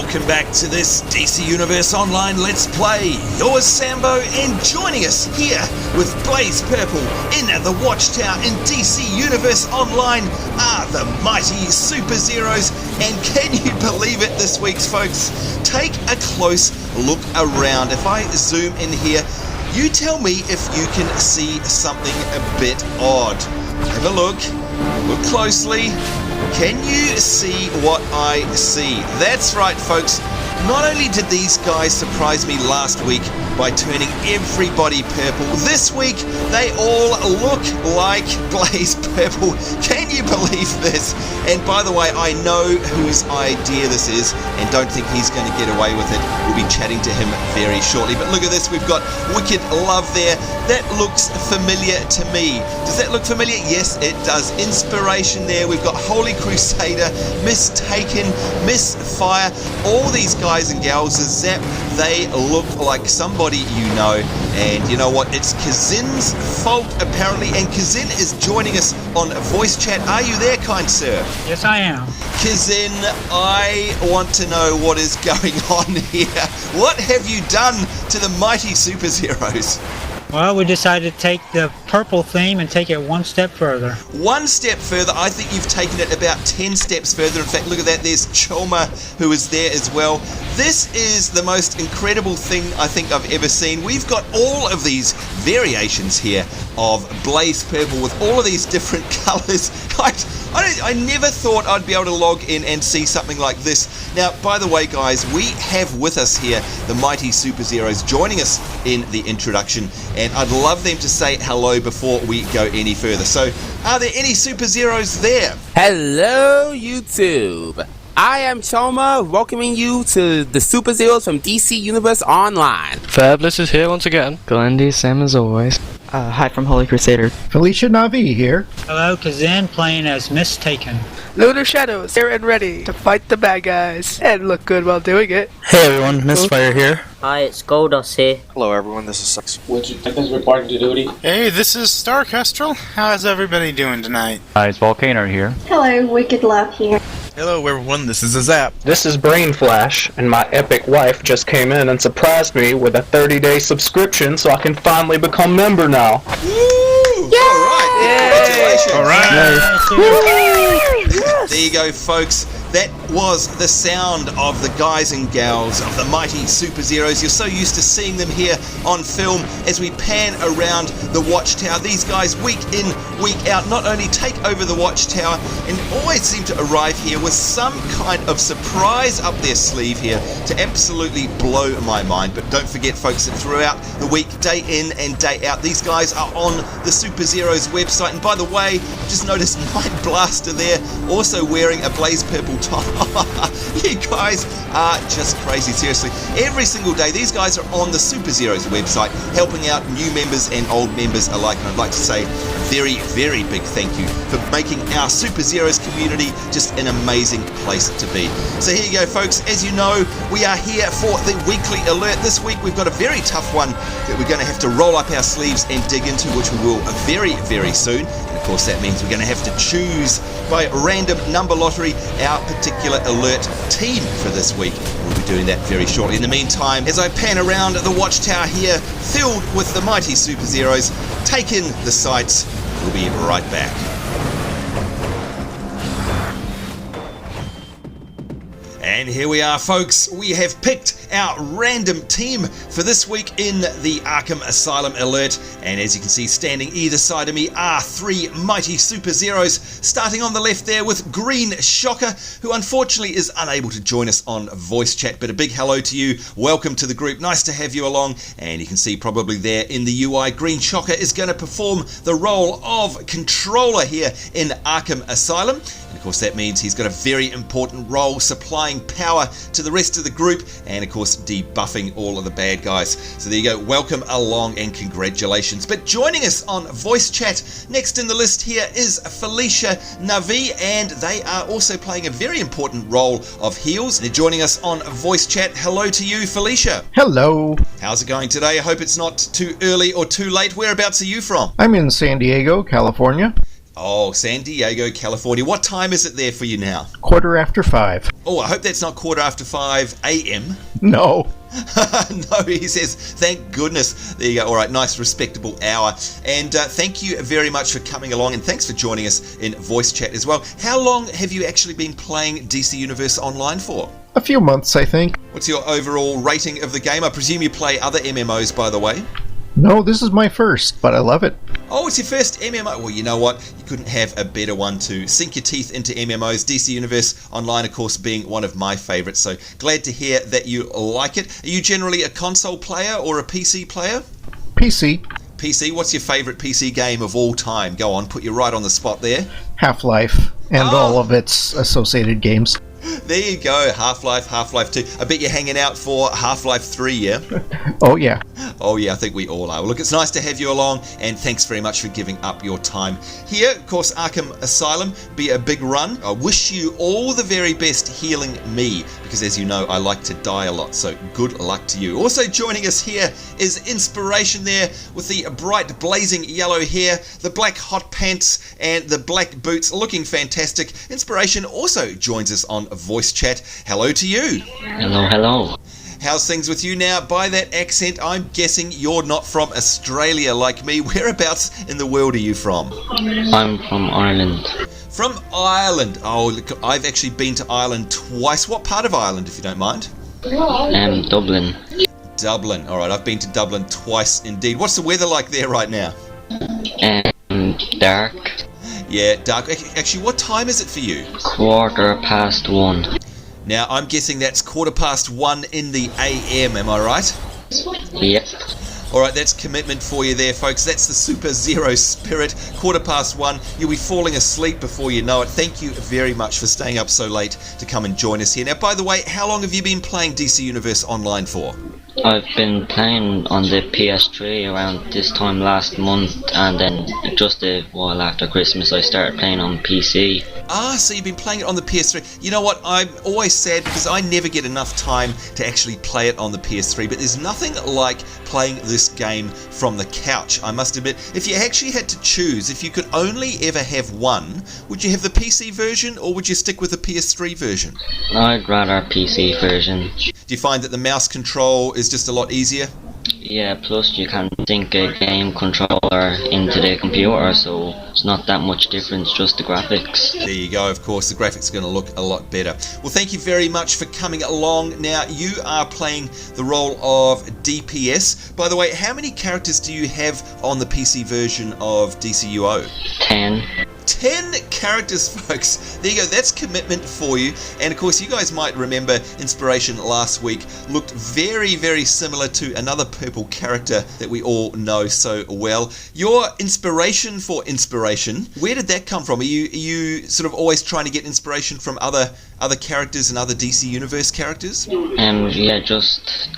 welcome back to this DC Universe Online Let's Play. Yours Sambo, and joining us here with Blaze Purple in the Watchtower in DC Universe Online are the mighty Superzeroes. And can you believe it this week, folks? Take a close look around. If I zoom in here, you tell me if you can see something a bit odd. Have a look closely. Can you see what I see? That's right, folks. Not only did these guys surprise me last week by turning everybody purple, this week they all look like Blaze Purple. Can you believe this? And by the way, I know whose idea this is and don't think he's going to get away with it. We'll be chatting to him very shortly. But look at this, we've got Wicked Love there. That looks familiar to me. Does that look familiar? Yes, it does. Inspiration there. We've got Holy Crusader, Mistaken, Misfire. All these guys and gals, Zap, they look like somebody you know. And you know what? It's Kazin's fault, apparently. And Kazin is joining us on voice chat. Are you there, kind sir? Yes, I am. Kazin, I want to know what is going on here. What have you done to the mighty Superzeroes? Well, we decided to take the purple theme and take it one step further. One step further. I think you've taken it about 10 steps further. In fact, look at that. There's Chalma, who is there as well. This is the most incredible thing I think I've ever seen. We've got all of these variations here of Blaze Purple with all of these different colours. I never thought I'd be able to log in and see something like this. Now, by the way, guys, we have with us here the mighty Superzeroes joining us in the introduction, and I'd love them to say hello before we go any further. So, are there any Superzeroes there? Hello, YouTube. I am Choma, welcoming you to the Superzeroes from DC Universe Online. Fabulous is here once again. Glendy, same as always. Hi from Holy Crusader. Felecia Navi here. Hello, Kazin, playing as Mistaken. Lunar Shadows here and ready to fight the bad guys and look good while doing it. Hey everyone, Misfire here. Hi, it's Goldos here. Hello everyone, this is Sucks. Is reporting to duty. Hey, this is Star Kestrel. How's everybody doing tonight? Hi, it's Volcano here. Hello, Wicked Love here. Hello everyone, this is Zap. This is Brain Flash, and my epic wife just came in and surprised me with a 30-day subscription so I can finally become member now. Woo! Yeah! Alright! Congratulations! Alright! There you go, folks. That was the sound of the guys and gals of the mighty Superzeroes. You're so used to seeing them here on film as we pan around the Watchtower. These guys, week in, week out, not only take over the Watchtower and always seem to arrive here with some kind of surprise up their sleeve here to absolutely blow my mind. But don't forget, folks, that throughout the week, day in and day out, these guys are on the Superzeroes website. And by the way, just noticed Night Blaster there, also wearing a Blaze Purple top. You guys are just crazy, seriously. Every single day these guys are on the Superzeroes website helping out new members and old members alike, and I'd like to say a very, very big thank you for making our Superzeroes community just an amazing place to be. So here you go, folks. As you know, we are here for the weekly alert. This week we've got a very tough one that we're going to have to roll up our sleeves and dig into, which we will very, very soon. And of course that means we're going to have to choose by random number lottery our particular alert team for this week. We'll be doing that very shortly. In the meantime, as I pan around the Watchtower here, filled with the mighty Superzeroes, take in the sights. We'll be right back. And here we are, folks. We have picked our random team for this week in the Arkham Asylum alert. And as you can see, standing either side of me are three mighty Superzeroes. Starting on the left there with Green Shocker, who unfortunately is unable to join us on voice chat. But a big hello to you. Welcome to the group. Nice to have you along. And you can see probably there in the UI, Green Shocker is going to perform the role of controller here in Arkham Asylum. And of course that means he's got a very important role supplying power to the rest of the group and of course debuffing all of the bad guys. So there you go, welcome along and congratulations. But joining us on voice chat next in the list here is Felecia Navi, and they are also playing a very important role of heals. They're joining us on voice chat. Hello to you, Felecia. Hello. How's it going today? I hope it's not too early or too late. Whereabouts are you from? I'm in San Diego, California. Oh, San Diego, California. What time is it there for you now? 5:15. Oh, I hope that's not 5:15 a.m. No. No, he says, thank goodness. There you go. All right, nice, respectable hour. And thank you very much for coming along, and thanks for joining us in voice chat as well. How long have you actually been playing DC Universe Online for? A few months, I think. What's your overall rating of the game? I presume you play other MMOs, by the way. No, this is my first, but I love it. Oh, it's your first MMO. Well, you know what? You couldn't have a better one to sink your teeth into MMOs. DC Universe Online, of course, being one of my favourites. So glad to hear that you like it. Are you generally a console player or a PC player? PC. PC. What's your favourite PC game of all time? Go on, put you right on the spot there. Half-Life, and all of its associated games. There you go, Half-Life, Half-Life 2. I bet you're hanging out for Half-Life 3, yeah? Oh, yeah. Oh, yeah, I think we all are. Well, look, it's nice to have you along, and thanks very much for giving up your time here. Of course, Arkham Asylum, be a big run. I wish you all the very best healing me, because as you know, I like to die a lot, so good luck to you. Also joining us here is Inspiration there, with the bright blazing yellow hair, the black hot pants, and the black boots, looking fantastic. Inspiration also joins us on voice chat. Hello to you. Hello, hello. How's things with you now? By that accent, I'm guessing you're not from Australia like me. Whereabouts in the world are you from? I'm from Ireland. From Ireland. Oh, look, I've actually been to Ireland twice. What part of Ireland, if you don't mind? Dublin. Dublin. All right, I've been to Dublin twice indeed. What's the weather like there right now? Dark. Yeah, dark. Actually, what time is it for you? 1:15. Now, I'm guessing that's 1:15 in the AM, am I right? Yep. Alright, that's commitment for you there, folks. That's the Superzeroes spirit. 1:15. You'll be falling asleep before you know it. Thank you very much for staying up so late to come and join us here. Now, by the way, how long have you been playing DC Universe Online for? I've been playing on the PS3 around this time last month, and then just a while after Christmas I started playing on PC. Ah, so you've been playing it on the PS3. You know what, I'm always sad because I never get enough time to actually play it on the PS3, but there's nothing like playing this game from the couch, I must admit. If you actually had to choose, if you could only ever have one, would you have the PC version or would you stick with the PS3 version? I'd rather PC version. Do you find that the mouse control is just a lot easier? Yeah, plus you can sync a game controller into the computer, so it's not that much difference, just the graphics. There you go, of course, the graphics are going to look a lot better. Well, thank you very much for coming along. Now, you are playing the role of DPS. By the way, how many characters do you have on the PC version of DCUO? 10. 10 characters, folks. There you go, that's commitment for you. And of course, you guys might remember Inspiration last week looked very, very similar to another purple character that we all know so well. Your inspiration for Inspiration, where did that come from? Are you sort of always trying to get inspiration from other characters and other DC Universe characters? Yeah, just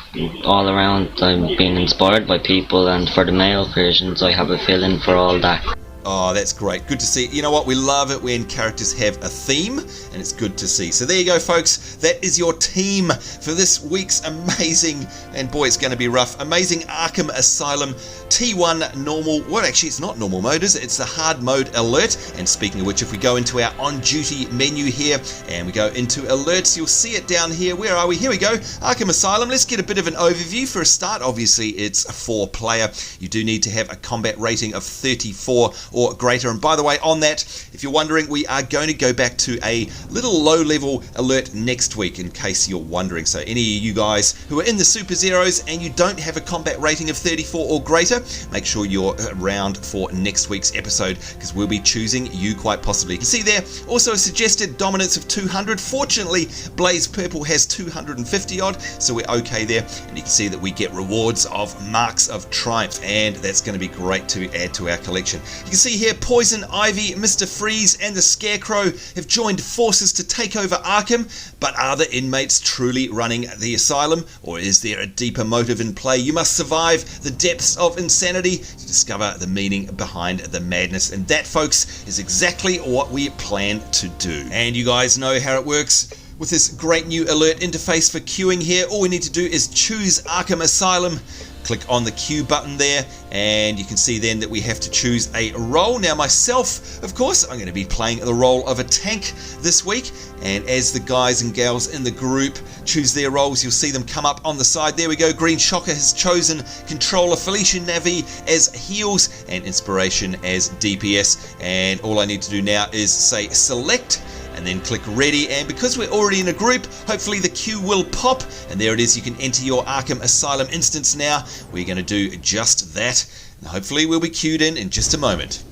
all around. I've been inspired by people, and for the male versions I have a fill-in for all that. Oh, that's great. Good to see. You know what? We love it when characters have a theme, and it's good to see. So there you go, folks. That is your team for this week's amazing, and boy, it's going to be rough, amazing Arkham Asylum T1 normal. Well, actually, it's not normal mode, is it? It's the hard mode alert. And speaking of which, if we go into our on-duty menu here, and we go into alerts, you'll see it down here. Where are we? Here we go. Arkham Asylum. Let's get a bit of an overview. For a start, obviously, it's a 4-player. You do need to have a combat rating of 34 or greater. And by the way, on that, if you're wondering, we are going to go back to a little low-level alert next week, in case you're wondering. So any of you guys who are in the Superzeroes and you don't have a combat rating of 34 or greater, make sure you're around for next week's episode, because we'll be choosing you quite possibly. You can see there, also a suggested dominance of 200. Fortunately, Blaze Purple has 250 odd, so we're okay there. And you can see that we get rewards of Marks of Triumph, and that's going to be great to add to our collection. You can see here, Poison Ivy, Mr. Freeze, and the Scarecrow have joined forces to take over Arkham, but are the inmates truly running the asylum, or is there a deeper motive in play? You must survive the depths of insanity to discover the meaning behind the madness, and that, folks, is exactly what we plan to do. And you guys know how it works. With this great new alert interface for queuing here, all we need to do is choose Arkham Asylum, click on the Q button there, and you can see then that we have to choose a role. Now myself, of course, I'm going to be playing the role of a tank this week, and as the guys and gals in the group choose their roles, you'll see them come up on the side. There we go. Green Shocker has chosen Controller, Felecia Navi as Heals, and Inspiration as DPS, and all I need to do now is say select and then click ready, and because we're already in a group, hopefully the queue will pop, and there it is. You can enter your Arkham Asylum instance now. We're going to do just that, and hopefully we'll be queued in just a moment.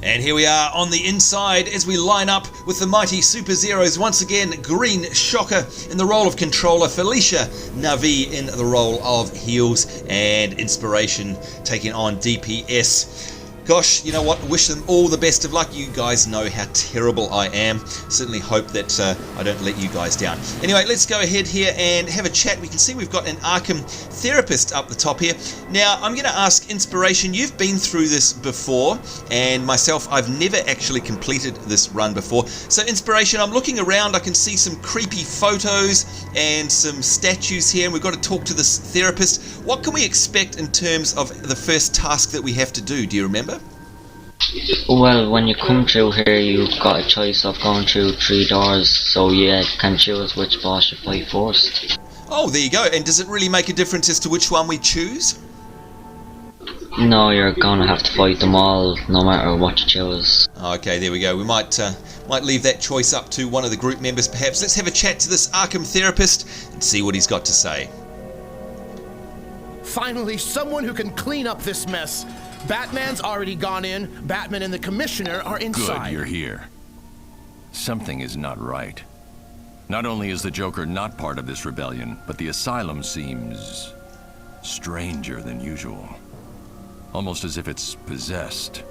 And here we are on the inside as we line up with the mighty Superzeroes. Once again, Green Shocker in the role of Controller, Felecia Navi in the role of Heals, and Inspiration taking on DPS. Gosh, you know what? Wish them all the best of luck. You guys know how terrible I am. Certainly hope that I don't let you guys down. Anyway, let's go ahead here and have a chat. We can see we've got an Arkham therapist up the top here. Now, I'm going to ask Inspiration. You've been through this before, and myself, I've never actually completed this run before. So, Inspiration, I'm looking around. I can see some creepy photos and some statues here, and we've got to talk to this therapist. What can we expect in terms of the first task that we have to do? Do you remember? Well, when you come through here, you've got a choice of going through 3 doors, so you can choose which boss you fight first. Oh, there you go. And does it really make a difference as to which one we choose? No, you're gonna have to fight them all, no matter what you choose. Okay, there we go. We might leave that choice up to one of the group members, perhaps. Let's have a chat to this Arkham therapist and see what he's got to say. Finally, someone who can clean up this mess. Batman's already gone in. Batman and the Commissioner are inside. Good, you're here. Something is not right. Not only is the Joker not part of this rebellion, but the asylum seems stranger than usual. Almost as if it's possessed.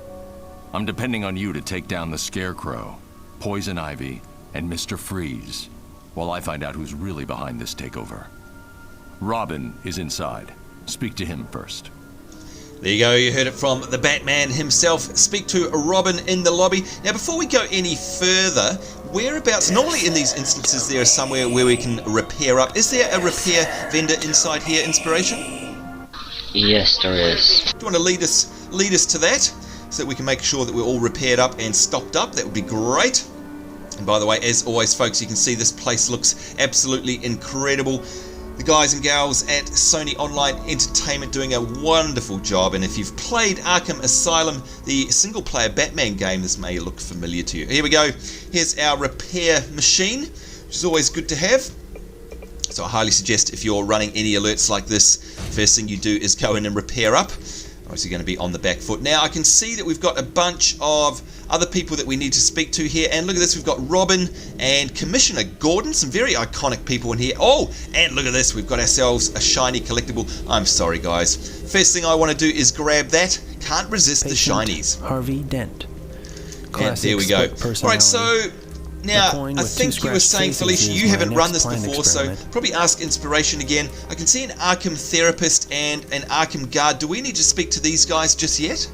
I'm depending on you to take down the Scarecrow, Poison Ivy, and Mr. Freeze, while I find out who's really behind this takeover. Robin is inside. Speak to him first. There you go, you heard it from the Batman himself. Speak to Robin in the lobby. Now, before we go any further, whereabouts, normally in these instances there is somewhere where we can repair up. Is there a repair vendor inside here, Inspiration? Yes, there is. Do you want to lead us to that, so that we can make sure that we're all repaired up and stocked up? That would be great. And by the way, as always, folks, you can see this place looks absolutely incredible. The guys and gals at Sony Online Entertainment doing a wonderful job, and if you've played Arkham Asylum, the single-player Batman game, this may look familiar to you. Here we go. Here's our repair machine, which is always good to have. So I highly suggest if you're running any alerts like this, first thing you do is go in and repair up. Obviously going to be on the back foot. Now I can see that we've got a bunch of other people that we need to speak to here, and look at this, we've got Robin and Commissioner Gordon, some very iconic people in here. Oh, and look at this, we've got ourselves a shiny collectible. I'm sorry guys, first thing I want to do is grab that. Can't resist the shinies. Harvey Dent. And there we go. Alright, so now I think you were saying, Felecia, you haven't run this before, so probably ask Inspiration again. I can see an Arkham therapist and an Arkham guard. Do we need to speak to these guys just yet?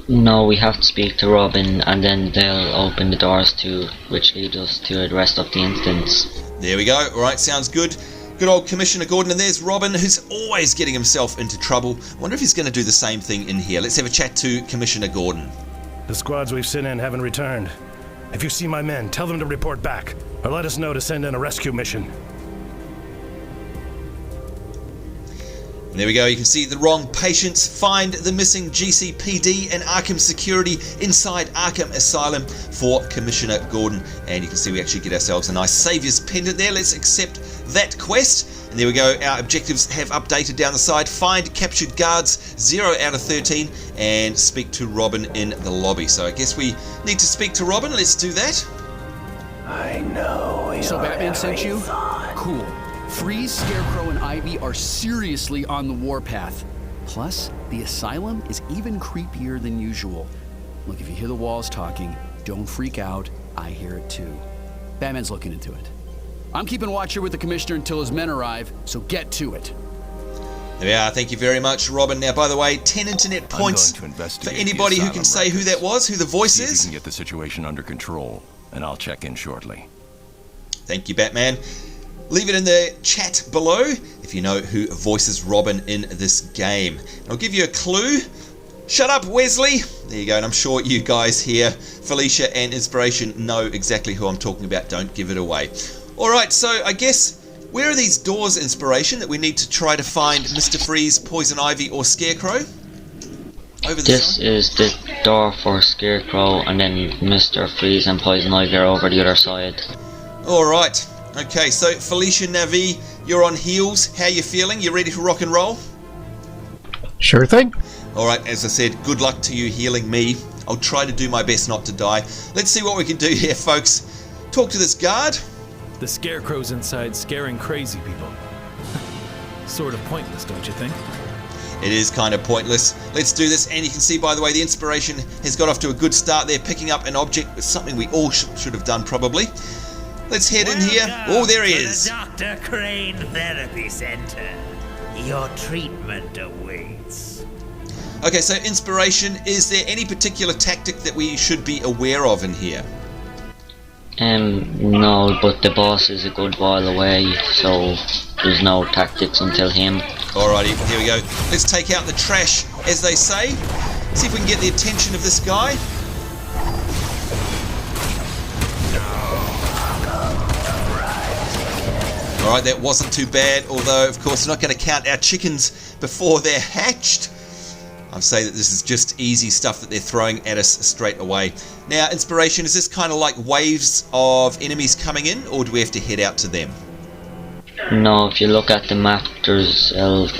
No, we have to speak to Robin, and then they'll open the doors to which lead us to the rest of the instance. There we go. Alright, sounds good. Good old Commissioner Gordon, and there's Robin, who's always getting himself into trouble. I wonder if he's going to do the same thing in here. Let's have a chat to Commissioner Gordon. The squads we've sent in haven't returned. If you see my men, tell them to report back, or let us know to send in a rescue mission. And there we go, you can see the wrong patients. Find the missing GCPD and Arkham security inside Arkham Asylum for Commissioner Gordon. And you can see we actually get ourselves a nice Saviour's Pendant there. Let's accept that quest. And there we go, our objectives have updated down the side. Find captured guards, 0 out of 13, and speak to Robin in the lobby. So I guess we need to speak to Robin. Let's do that. I know. So Batman sent you? Cool. Freeze, Scarecrow, and Ivy are seriously on the warpath. Plus, the asylum is even creepier than usual. Look, if you hear the walls talking, don't freak out. I hear it too. Batman's looking into it. I'm keeping watch here with the Commissioner until his men arrive, so get to it. There we are. Thank you very much, Robin. Now, by the way, 10 internet points for anybody who can say who that was, who the voice is. You can get the situation under control, and I'll check in shortly. Thank you, Batman. Leave it in the chat below if you know who voices Robin in this game. I'll give you a clue. Shut up, Wesley. There you go, and I'm sure you guys here, Felecia and Inspiration, know exactly who I'm talking about. Don't give it away. Alright, so I guess, where are these doors, Inspiration, that we need to try to find Mr. Freeze, Poison Ivy, or Scarecrow? Over this is the door for Scarecrow, and then Mr. Freeze and Poison Ivy are over the other side. Alright, okay, so Felecia Navi, you're on heels. How you feeling? You ready to rock and roll? Sure thing. Alright, as I said, good luck to you healing me. I'll try to do my best not to die. Let's see what we can do here, folks. Talk to this guard. The Scarecrow's inside scaring crazy people. Sort of pointless, don't you think? It is kind of pointless. Let's do this, and you can see, by the way, the Inspiration has got off to a good start there, picking up an object. It's something we all should have done, probably. Let's head in here. Oh, there he is. The Dr. Crane Therapy Center. Your treatment awaits. Okay, so Inspiration, is there any particular tactic that we should be aware of in here? No, but the boss is a good while away, so there's no tactics until him. Alrighty, here we go. Let's take out the trash, as they say. See if we can get the attention of this guy. Alright, that wasn't too bad, although, of course, we're not going to count our chickens before they're hatched. I'll say that this is just easy stuff that they're throwing at us straight away. Now, Inspiration, is this kind of like waves of enemies coming in, or do we have to head out to them? No, if you look at the map, there's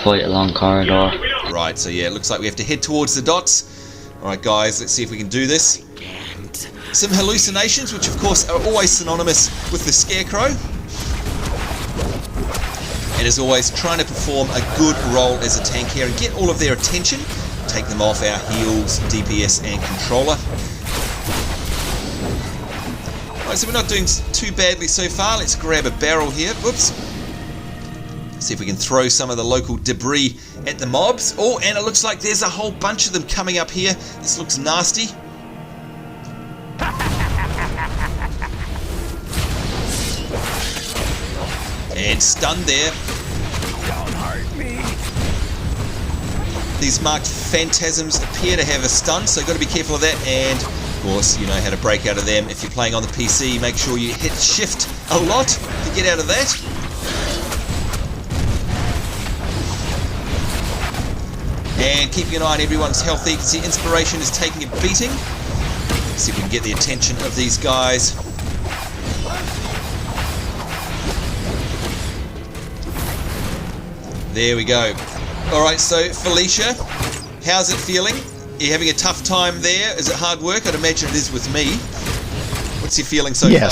quite a long corridor. Right, so yeah, it looks like we have to head towards the dots. Alright guys, let's see if we can do this. Some hallucinations, which of course are always synonymous with the Scarecrow. And as always, trying to perform a good role as a tank here and get all of their attention. Take them off our heals, DPS and controller. Alright, so we're not doing too badly so far. Let's grab a barrel here. Whoops. See if we can throw some of the local debris at the mobs. Oh, and it looks like there's a whole bunch of them coming up here. This looks nasty. And stunned there. Don't hurt me. These marked phantasms appear to have a stun, so got to be careful of that. And of course, you know how to break out of them. If you're playing on the PC, make sure you hit shift a lot to get out of that. And keeping an eye on everyone's health. You can see Inspiration is taking a beating. Let's see if we can get the attention of these guys. There we go. Alright, so Felecia, how's it feeling? Are you having a tough time there? Is it hard work? I'd imagine it is with me. What's your feeling so far?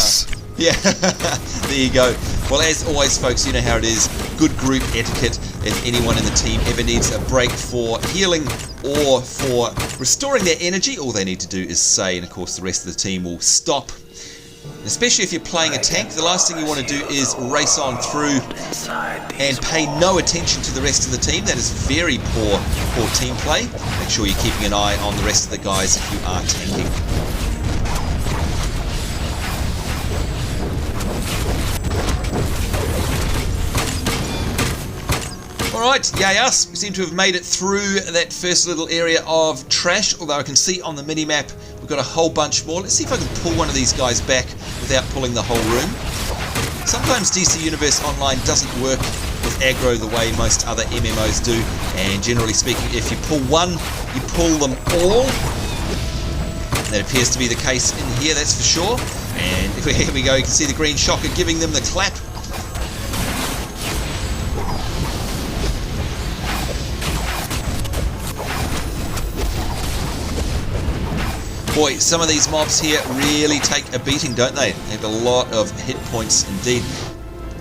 Yeah, there you go. Well, as always, folks, you know how it is. Good group etiquette. If anyone in the team ever needs a break for healing or for restoring their energy, all they need to do is say, and of course the rest of the team will stop. Especially if you're playing a tank, the last thing you want to do is race on through and pay no attention to the rest of the team. That is very poor team play. Make sure you're keeping an eye on the rest of the guys if you are tanking. Alright, yay us. We seem to have made it through that first little area of trash, although I can see on the mini-map we've got a whole bunch more. Let's see if I can pull one of these guys back without pulling the whole room. Sometimes DC Universe Online doesn't work with aggro the way most other MMOs do, and generally speaking, if you pull one, you pull them all. And that appears to be the case in here, that's for sure. And here we go, you can see the green shocker giving them the clap. Boy, some of these mobs here really take a beating, don't they? They have a lot of hit points indeed.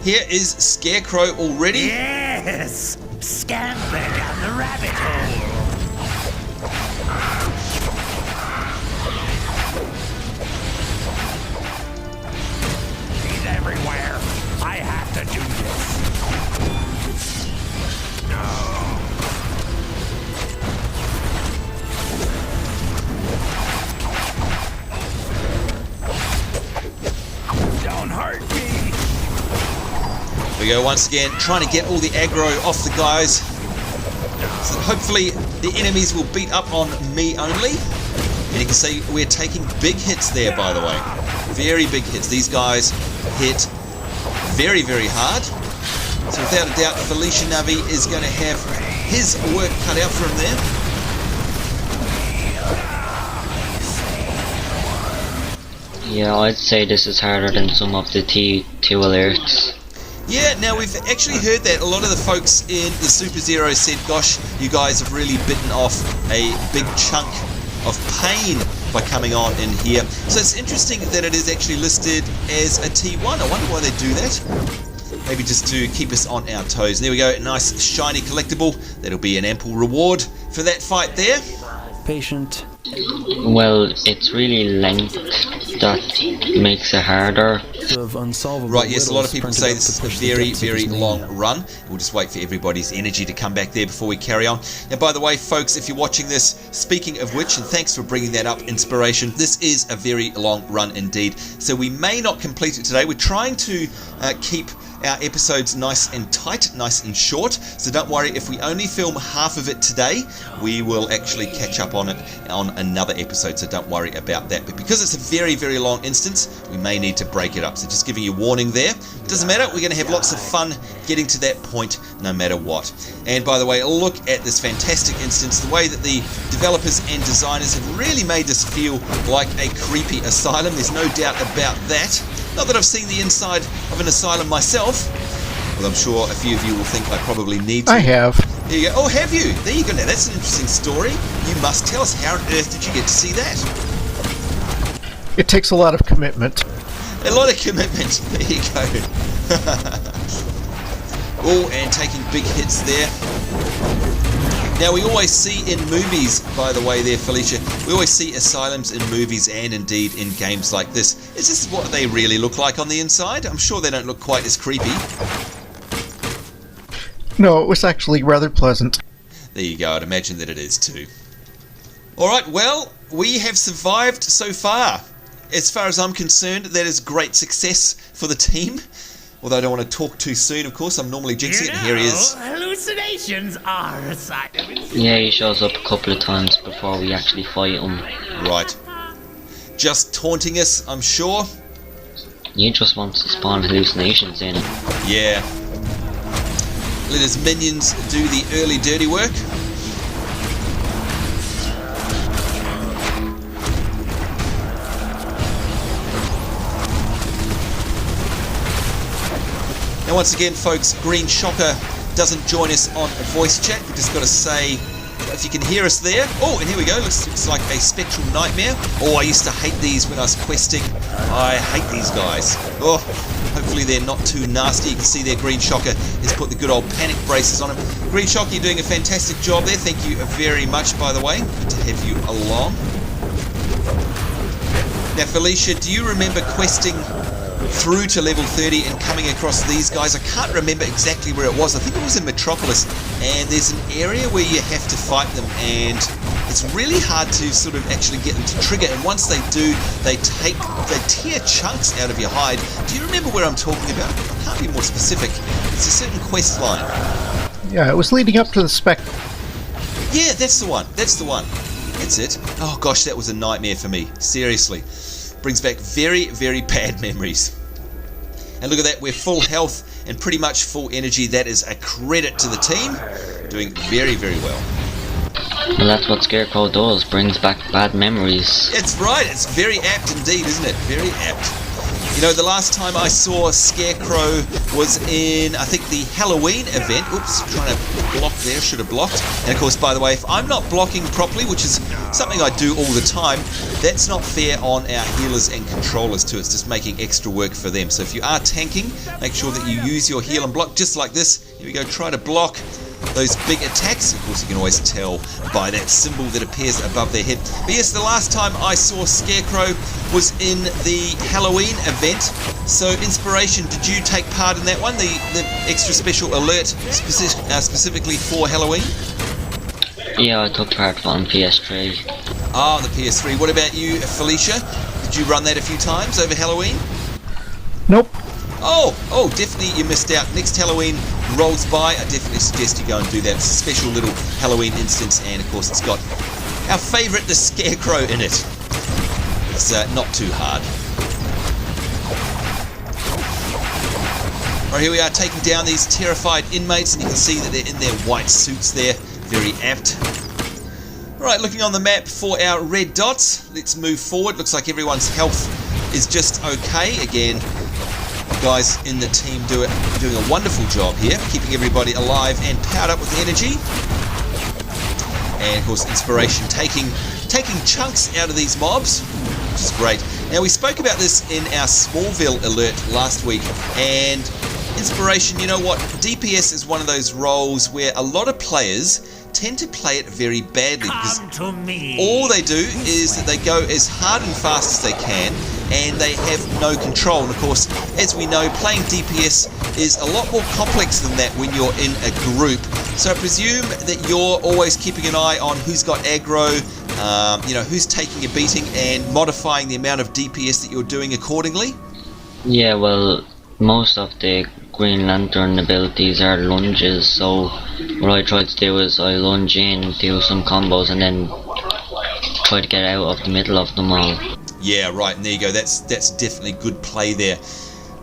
Here is Scarecrow already. Yes! Scamper down the rabbit hole! He's everywhere. I have to do this. No. Don't hurt me! go once again, trying to get all the aggro off the guys. So hopefully the enemies will beat up on me only. And you can see we're taking big hits there, by the way. Very big hits. These guys hit very, very hard. So without a doubt, Felecia Navi is going to have his work cut out for him there. Yeah, I'd say this is harder than some of the T2 alerts. Yeah, now we've actually heard that a lot of the folks in the Superzeroes said, gosh, you guys have really bitten off a big chunk of pain by coming on in here. So it's interesting that it is actually listed as a T1. I wonder why they do that. Maybe just to keep us on our toes. And there we go, nice shiny collectible. That'll be an ample reward for that fight there. Patient. Well, it's really length that makes it harder. Right, yes, a lot of people say this is a very, very long run. We'll just wait for everybody's energy to come back there before we carry on. Now, by the way, folks, if you're watching this, speaking of which, and thanks for bringing that up, Inspiration, this is a very long run indeed. So we may not complete it today. We're trying to keep our episodes nice and tight, nice and short, so don't worry if we only film half of it today, we will actually catch up on it on another episode, so don't worry about that. But because it's a very, very long instance, we may need to break it up, so just giving you warning there. Doesn't matter, we're going to have lots of fun getting to that point no matter what. And by the way, look at this fantastic instance, the way that the developers and designers have really made this feel like a creepy asylum, there's no doubt about that. Not that I've seen the inside of an asylum myself, well, I'm sure a few of you will think I probably need to. I have. There you go. Oh, have you? There you go. Now, that's an interesting story. You must tell us. How on earth did you get to see that? It takes a lot of commitment. A lot of commitment. There you go. Oh, and taking big hits there. Now, we always see in movies, by the way there, Felecia, we always see asylums in movies and indeed in games like this. Is this what they really look like on the inside? I'm sure they don't look quite as creepy. No, it was actually rather pleasant. There you go, I'd imagine that it is too. Alright, well, we have survived so far. As far as I'm concerned, that is great success for the team. Although I don't want to talk too soon, of course, I'm normally jinxing it, and here he is. Hallucinations are a sign of insanity. Yeah, he shows up a couple of times before we actually fight him. Right. Just taunting us, I'm sure. He just wants to spawn hallucinations in. Yeah. Let his minions do the early dirty work. Now once again, folks, Green Shocker doesn't join us on voice chat. We've just got to say if you can hear us there. Oh, and here we go. Looks like a spectral nightmare. Oh, I used to hate these when I was questing. I hate these guys. Oh, hopefully they're not too nasty. You can see there Green Shocker has put the good old panic braces on him. Green Shocker, you're doing a fantastic job there. Thank you very much, by the way. Good to have you along. Now, Felecia, do you remember questing through to level 30 and coming across these guys? I can't remember exactly where it was. I think it was in Metropolis, and there's an area where you have to fight them, and it's really hard to sort of actually get them to trigger, and once they do, they tear chunks out of your hide. Do you remember where I'm talking about? I can't be more specific. It's a certain quest line. Yeah, it was leading up to the spec. Yeah, that's the one. That's the one. That's it. Oh gosh, that was a nightmare for me. Seriously. Brings back very, very bad memories. And look at that, we're full health and pretty much full energy. That is a credit to the team. Doing very, very well. Well, that's what Scarecrow does, brings back bad memories. It's right, it's very apt indeed, isn't it? Very apt. You know, the last time I saw Scarecrow was in, I think, the Halloween event. Oops, trying to block there, should have blocked. And of course, by the way, if I'm not blocking properly, which is something I do all the time, that's not fair on our healers and controllers too. It's just making extra work for them. So if you are tanking, make sure that you use your heal and block just like this. Here we go, try to block those big attacks. Of course, you can always tell by that symbol that appears above their head. But yes, the last time I saw Scarecrow was in the Halloween event. So, Inspiration, did you take part in that one? The extra special alert specifically for Halloween? Yeah, I took part on PS3. Ah, on the PS3. What about you, Felecia? Did you run that a few times over Halloween? Nope. Oh, definitely you missed out. Next Halloween rolls by, I definitely suggest you go and do that. It's a special little Halloween instance, and of course it's got our favourite, the Scarecrow, in it. It's not too hard. Right, here we are taking down these terrified inmates, and you can see that they're in their white suits there. Very apt. Right, looking on the map for our red dots. Let's move forward. Looks like everyone's health is just okay. Again, guys in the team doing a wonderful job here, keeping everybody alive and powered up with energy. And of course, inspiration taking chunks out of these mobs, which is great. Now, we spoke about this in our Smallville alert last week, and inspiration, you know what, DPS is one of those roles where a lot of players tend to play it very badly, because all they do is that they go as hard and fast as they can, and they have no control. And of course, as we know, playing DPS is a lot more complex than that when you're in a group. So I presume that you're always keeping an eye on who's got aggro, who's taking a beating, and modifying the amount of DPS that you're doing accordingly? Yeah, well, most of the Green Lantern abilities are lunges, so what I try to do is I lunge in, do some combos, and then try to get out of the middle of them all. Yeah, right, and there you go. That's definitely good play there.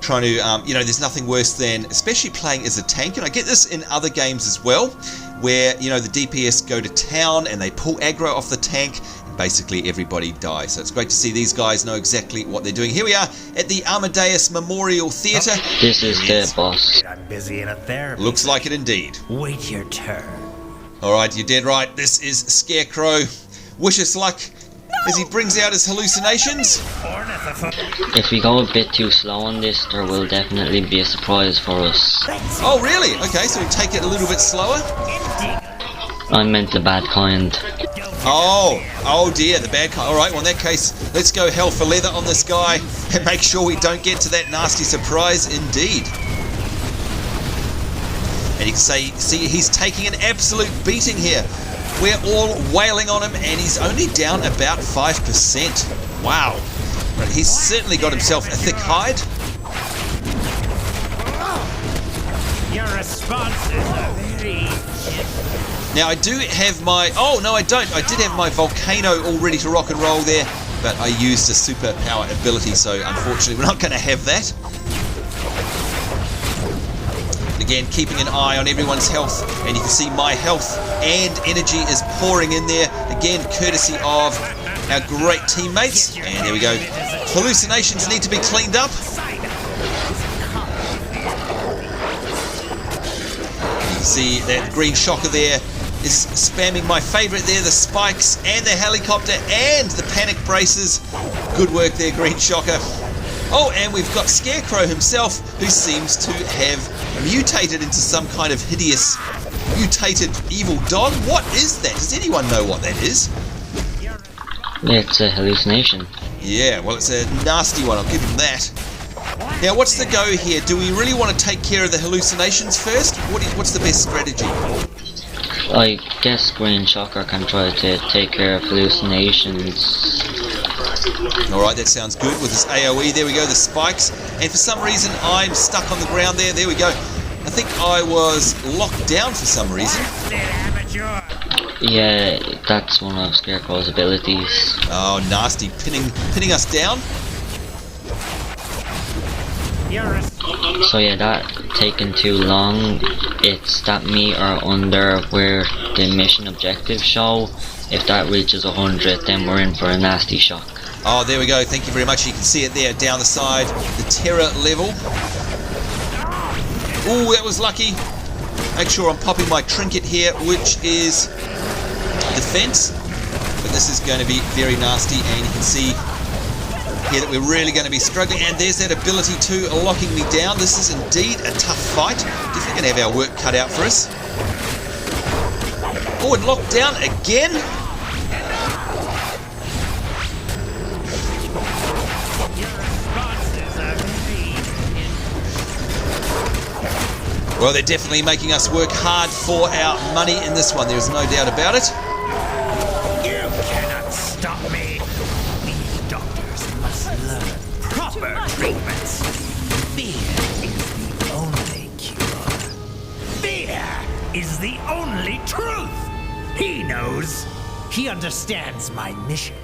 Trying to, there's nothing worse than, especially playing as a tank, and I get this in other games as well, where, the DPS go to town and they pull aggro off the tank, and basically everybody dies. So it's great to see these guys know exactly what they're doing. Here we are at the Amadeus Memorial Theatre. This is the boss. I'm busy in a therapy. Looks like it indeed. Wait your turn. Alright, you're dead right. This is Scarecrow. Wish us luck as he brings out his hallucinations. If we go a bit too slow on this, there will definitely be a surprise for us. Oh, really? Okay, so we take it a little bit slower? I meant the bad kind. Oh dear, the bad kind. Alright, well in that case, let's go hell for leather on this guy and make sure we don't get to that nasty surprise indeed. And you can see he's taking an absolute beating here. We're all wailing on him, and he's only down about 5%. Wow. Right, he's certainly got himself a thick hide. Your responses are very... Now I do have my... Oh, no I don't. I did have my Volcano all ready to rock and roll there, but I used a superpower ability, so unfortunately we're not going to have that. Again, keeping an eye on everyone's health, and you can see my health and energy is pouring in there, again courtesy of our great teammates. And there we go, hallucinations need to be cleaned up. You can see that green shocker there is spamming my favourite there, the spikes and the helicopter and the panic braces. Good work there, green shocker. Oh, and we've got Scarecrow himself, who seems to have mutated into some kind of hideous, mutated evil dog. What is that? Does anyone know what that is? It's a hallucination. Yeah, well, it's a nasty one, I'll give him that. Now, what's the go here? Do we really want to take care of the hallucinations first? What's the best strategy? I guess Green Shocker can try to take care of hallucinations. Alright, that sounds good with his AoE. There we go, the spikes. And for some reason, I'm stuck on the ground there. There we go. I think I was locked down for some reason. Yeah, that's one of Scarecrow's abilities. Oh, nasty. Pinning us down. So yeah, that taking too long. It's that meter under where the mission objectives show. If that reaches 100, then we're in for a nasty shock. Oh, there we go. Thank you very much. You can see it there down the side. The terror level. Ooh, that was lucky. Make sure I'm popping my trinket here, which is defense. But this is going to be very nasty, and you can see here that we're really going to be struggling. And there's that ability too, locking me down. This is indeed a tough fight. Definitely going to have our work cut out for us. Oh, and locked down again. Well, they're definitely making us work hard for our money in this one. There's no doubt about it. You cannot stop me. These doctors must learn proper treatments. Fear is the only truth. He knows. He understands my mission.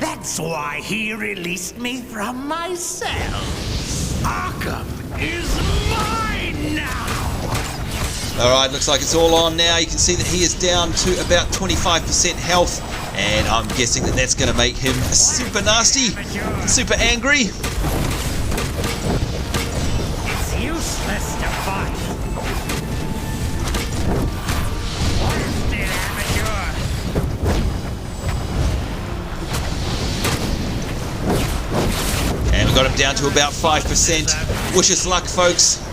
That's why he released me from my cell. Arkham is mine now. Alright, looks like it's all on now. You can see that he is down to about 25% health, and I'm guessing that that's going to make him super nasty, super angry. It's useless to fight. Wasted amateur. And we got him down to about 5%. Wish us luck, folks.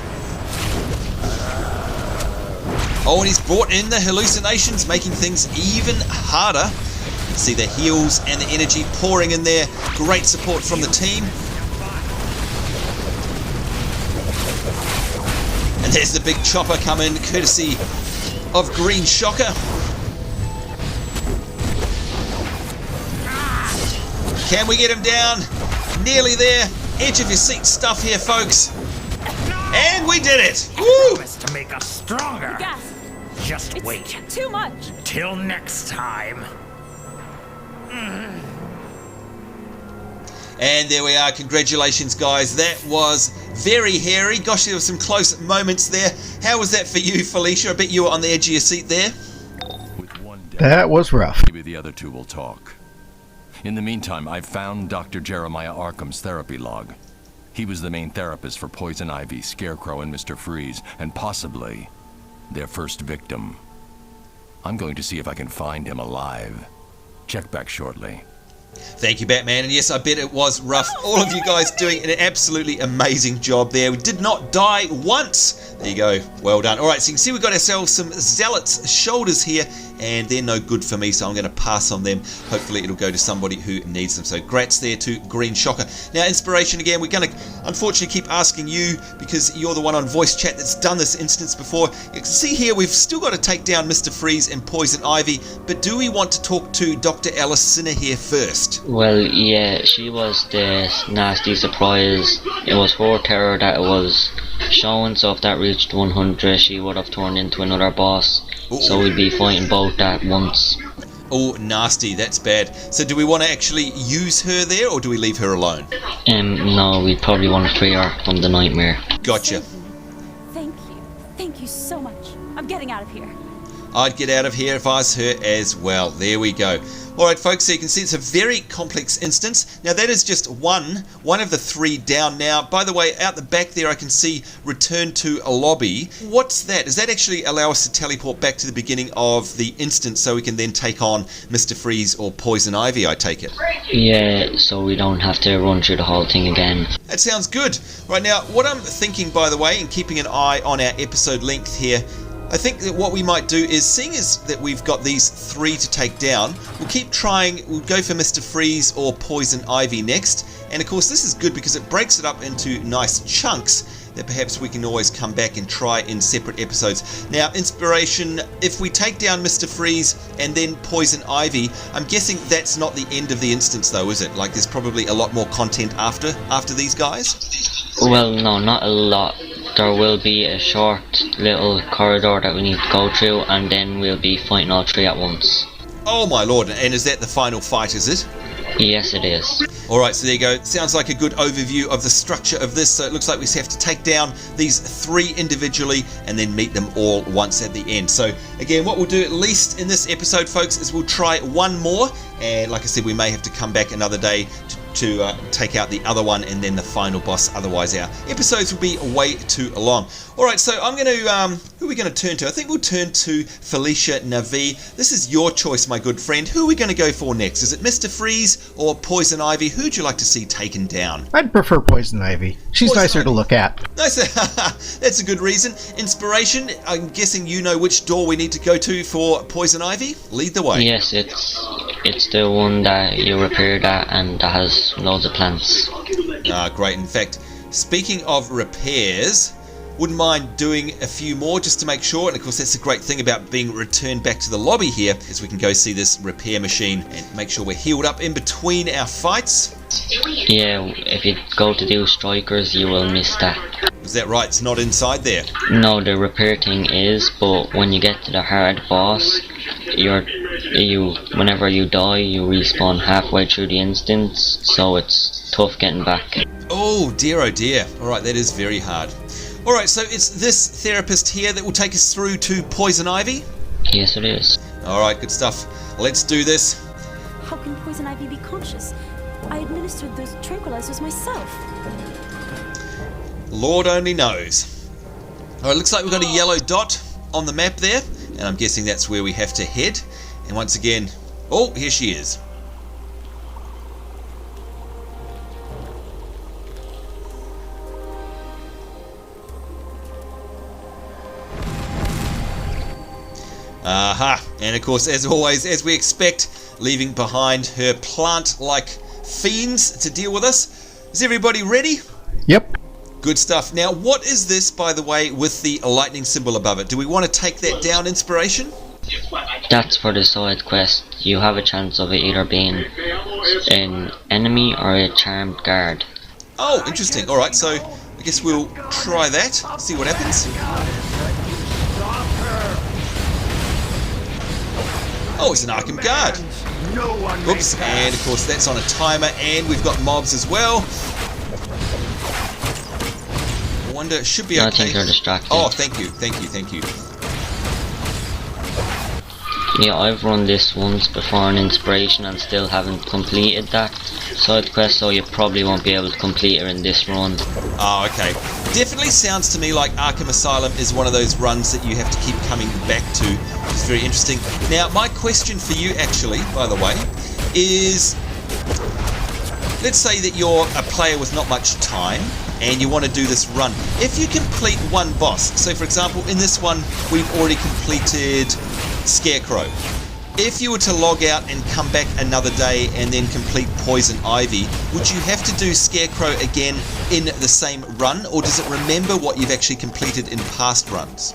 Oh, and he's brought in the hallucinations, making things even harder. You can see the heals and the energy pouring in there. Great support from the team. And there's the big chopper coming, courtesy of Green Shocker. Can we get him down? Nearly there. Edge of your seat stuff here, folks. And we did it! Woo! To make us stronger. Just wait. Too much. Till next time. And there we are. Congratulations, guys. That was very hairy. Gosh, there were some close moments there. How was that for you, Felecia? I bet you were on the edge of your seat there. That was rough. Maybe the other two will talk. In the meantime, I've found Dr. Jeremiah Arkham's therapy log. He was the main therapist for Poison Ivy, Scarecrow, and Mr. Freeze, and possibly their first victim. I'm going to see if I can find him alive. Check back shortly. Thank you, Batman. And yes, I bet it was rough. All of you guys doing an absolutely amazing job there. We did not die once. There you go. Well done. All right, so you can see we've got ourselves some Zealot's shoulders here, and they're no good for me, so I'm going to pass on them. Hopefully it'll go to somebody who needs them. So grats there to Green Shocker. Now, inspiration again. We're going to unfortunately keep asking you, because you're the one on voice chat that's done this instance before. You can see here we've still got to take down Mr. Freeze and Poison Ivy, but do we want to talk to Dr. Alice Sinner here first? Well, yeah, she was the nasty surprise. It was her terror that it was showing, so if that reached 100, she would have turned into another boss. Ooh. So we'd be fighting both at once. Oh, nasty, that's bad. So do we want to actually use her there, or do we leave her alone? No, we'd probably want to free her from the nightmare. Gotcha. Thank you. Thank you so much. I'm getting out of here. I'd get out of here if I was her as well. There we go. Alright folks, so you can see it's a very complex instance. Now that is just one of the three down now. By the way, out the back there I can see return to a lobby. What's that? Does that actually allow us to teleport back to the beginning of the instance so we can then take on Mr. Freeze or Poison Ivy, I take it? Yeah, so we don't have to run through the whole thing again. That sounds good. Right now, what I'm thinking, by the way, and keeping an eye on our episode length here, I think that what we might do is, seeing as that we've got these three to take down, we'll keep trying. We'll go for Mr. Freeze or Poison Ivy next. And of course this is good because it breaks it up into nice chunks that perhaps we can always come back and try in separate episodes. Now, inspiration, if we take down Mr. Freeze and then Poison Ivy, I'm guessing that's not the end of the instance though, is it? Like there's probably a lot more content after these guys? Well, no, not a lot. There will be a short little corridor that we need to go through, and then we'll be fighting all three at once. Oh my lord, and is that the final fight, is it? Yes, it is. Alright, so there you go. Sounds like a good overview of the structure of this. So it looks like we have to take down these three individually and then meet them all once at the end. So again, what we'll do at least in this episode, folks, is we'll try one more. And like I said, we may have to come back another day to take out the other one and then the final boss. Otherwise our episodes will be way too long. Alright, so I'm going to who are we going to turn to? I think we'll turn to Felecia Navi. This is your choice, my good friend. Who are we going to go for next? Is it Mr. Freeze or Poison Ivy? Who'd you like to see taken down? I'd prefer Poison Ivy. She's nicer to look at. Nice. That's a good reason. Inspiration, I'm guessing you know which door we need to go to for Poison Ivy. Lead the way. Yes, it's the one that you repaired at and that has loads of plants. Great. In fact, speaking of repairs, wouldn't mind doing a few more just to make sure. And of course that's the great thing about being returned back to the lobby here, is we can go see this repair machine and make sure we're healed up in between our fights. Yeah, if you go to do strikers you will miss that. that right? It's not inside there. No, the repair thing is, but when you get to the hard boss, whenever you die, you respawn halfway through the instance, so it's tough getting back. Oh dear, oh dear. Alright, that is very hard. Alright, so it's this therapist here that will take us through to Poison Ivy? Yes, it is. Alright, good stuff. Let's do this. How can Poison Ivy be conscious? I administered those tranquilizers myself. Lord only knows. Alright, looks like we've got a yellow dot on the map there, and I'm guessing that's where we have to head. And once again, oh, here she is. Aha, and of course, as always, as we expect, leaving behind her plant-like fiends to deal with us. Is everybody ready? Yep. Good stuff. Now, what is this, by the way, with the lightning symbol above it? Do we want to take that down, Inspiration? That's for the side quest. You have a chance of it either being an enemy or a charmed guard. Oh, interesting. Alright, so I guess we'll try that, see what happens. Oh, it's an Arkham guard. Oops, and of course that's on a timer, and we've got mobs as well. I wonder, it should be okay. I think they're distracted. Oh, thank you, thank you, thank you. Yeah, I've run this once before on Inspiration and still haven't completed that side quest, so you probably won't be able to complete it in this run. Oh, okay. Definitely sounds to me like Arkham Asylum is one of those runs that you have to keep coming back to, which is very interesting. Now, my question for you actually, by the way, is let's say that you're a player with not much time and you want to do this run. If you complete one boss, so for example, in this one, we've already completed Scarecrow. If you were to log out and come back another day and then complete Poison Ivy, would you have to do Scarecrow again in the same run, or does it remember what you've actually completed in past runs?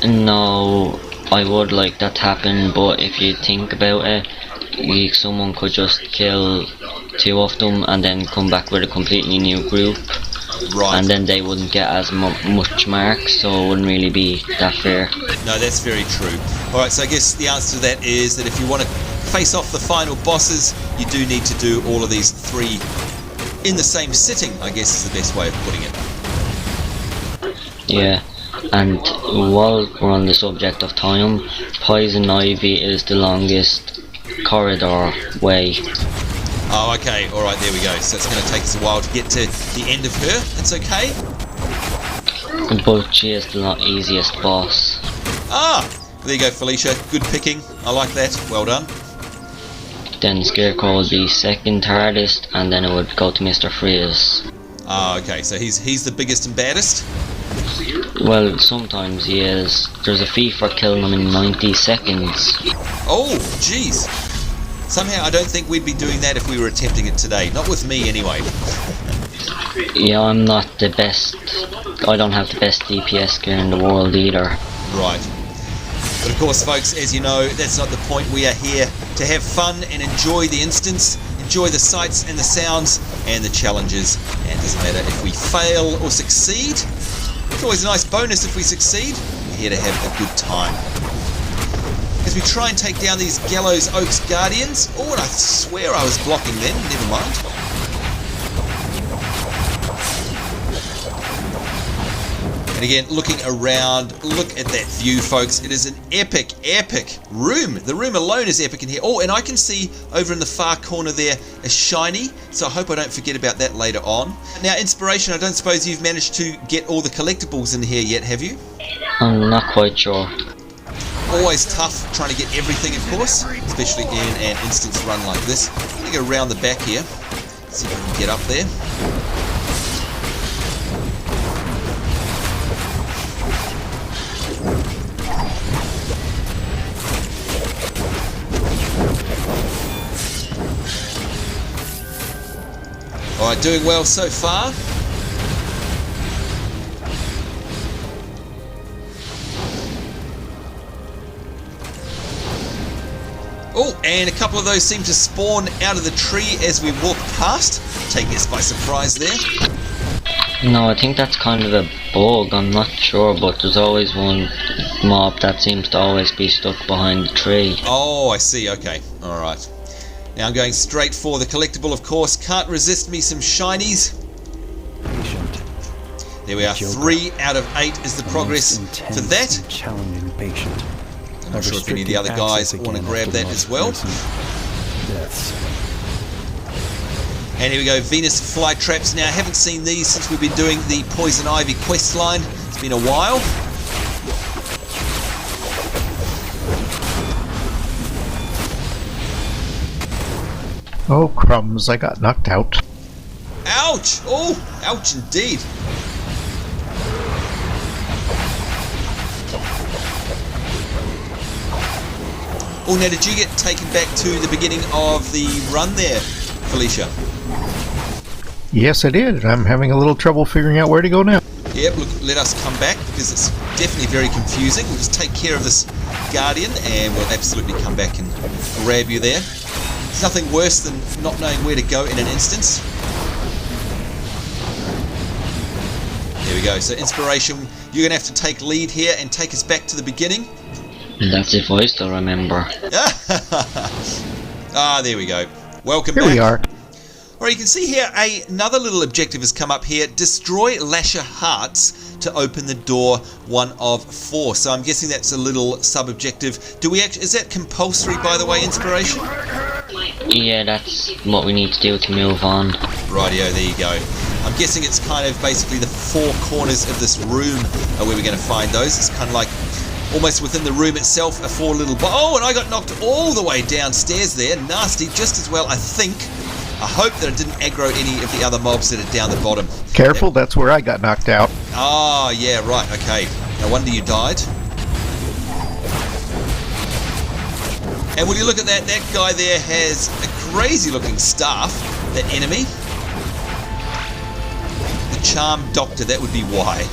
No, I would like that to happen, but if you think about it, someone could just kill two of them and then come back with a completely new group. Right. And then they wouldn't get as much marks, so it wouldn't really be that fair. No, that's very true. Alright, so I guess the answer to that is that if you want to face off the final bosses, you do need to do all of these three in the same sitting, I guess is the best way of putting it. Yeah, and while we're on the subject of time, Poison Ivy is the longest corridor way. Oh, okay, alright, there we go. So it's going to take us a while to get to the end of her. That's okay. But she is the easiest boss. Ah! There you go, Felecia. Good picking. I like that. Well done. Then Scarecrow would be second hardest, and then it would go to Mr. Freeze. Ah, okay, so he's the biggest and baddest? Well, sometimes he is. There's a fee for killing him in 90 seconds. Oh, jeez. Somehow I don't think we'd be doing that if we were attempting it today. Not with me, anyway. Yeah, I'm not the best. I don't have the best DPS gear in the world either. Right. But of course, folks, as you know, that's not the point. We are here to have fun and enjoy the instance, enjoy the sights and the sounds and the challenges. And it doesn't matter if we fail or succeed. It's always a nice bonus if we succeed. We're here to have a good time. As we try and take down these Gallows Oaks Guardians. Oh, and I swear I was blocking them. Never mind. And again, looking around, look at that view, folks. It is an epic, epic room. The room alone is epic in here. Oh, and I can see over in the far corner there a shiny, so I hope I don't forget about that later on. Now, Inspiration, I don't suppose you've managed to get all the collectibles in here yet, have you? I'm not quite sure. Always tough trying to get everything, of course, especially in an instance run like this. I'm going to go around the back here, see if I can get up there. Alright, doing well so far. Oh, and a couple of those seem to spawn out of the tree as we walk past. Take us by surprise there. No, I think that's kind of a bug, I'm not sure, but there's always one mob that seems to always be stuck behind the tree. Oh, I see, okay, alright. Now I'm going straight for the collectible, of course. Can't resist me some shinies. Patient. There we are, 3 out of 8 is the progress for that. Challenging patient. I'm not sure if any of the other guys want to grab that as well. Deaths. And here we go, Venus flytraps. Now, I haven't seen these since we've been doing the Poison Ivy quest line. It's been a while. Oh, crumbs, I got knocked out. Ouch! Oh, ouch indeed. Oh, now did you get taken back to the beginning of the run there, Felecia? Yes, I did. I'm having a little trouble figuring out where to go now. Yep, look, let us come back because it's definitely very confusing. We'll just take care of this Guardian and we'll absolutely come back and grab you there. There's nothing worse than not knowing where to go in an instance. There we go. So inspiration, you're going to have to take lead here and take us back to the beginning. That's if I still remember. Ah, there we go. Welcome Here back. we are. Alright, you can see here another little objective has come up here. Destroy Lasher Hearts to open the door 1 of 4. So I'm guessing that's a little sub-objective. Do we actually, is that compulsory, by the way, inspiration? Yeah, that's what we need to do to move on. Rightio, there you go. I'm guessing it's kind of basically the 4 corners of this room are where we're going to find those. It's kind of like almost within the room itself are 4 little... Oh, and I got knocked all the way downstairs there. Nasty, just as well, I think. I hope that it didn't aggro any of the other mobs that are down the bottom. Careful, that's where I got knocked out. Ah, yeah, right, okay. No wonder you died. And when you look at that, that guy there has a crazy looking staff, that enemy. The Charm Doctor, that would be why.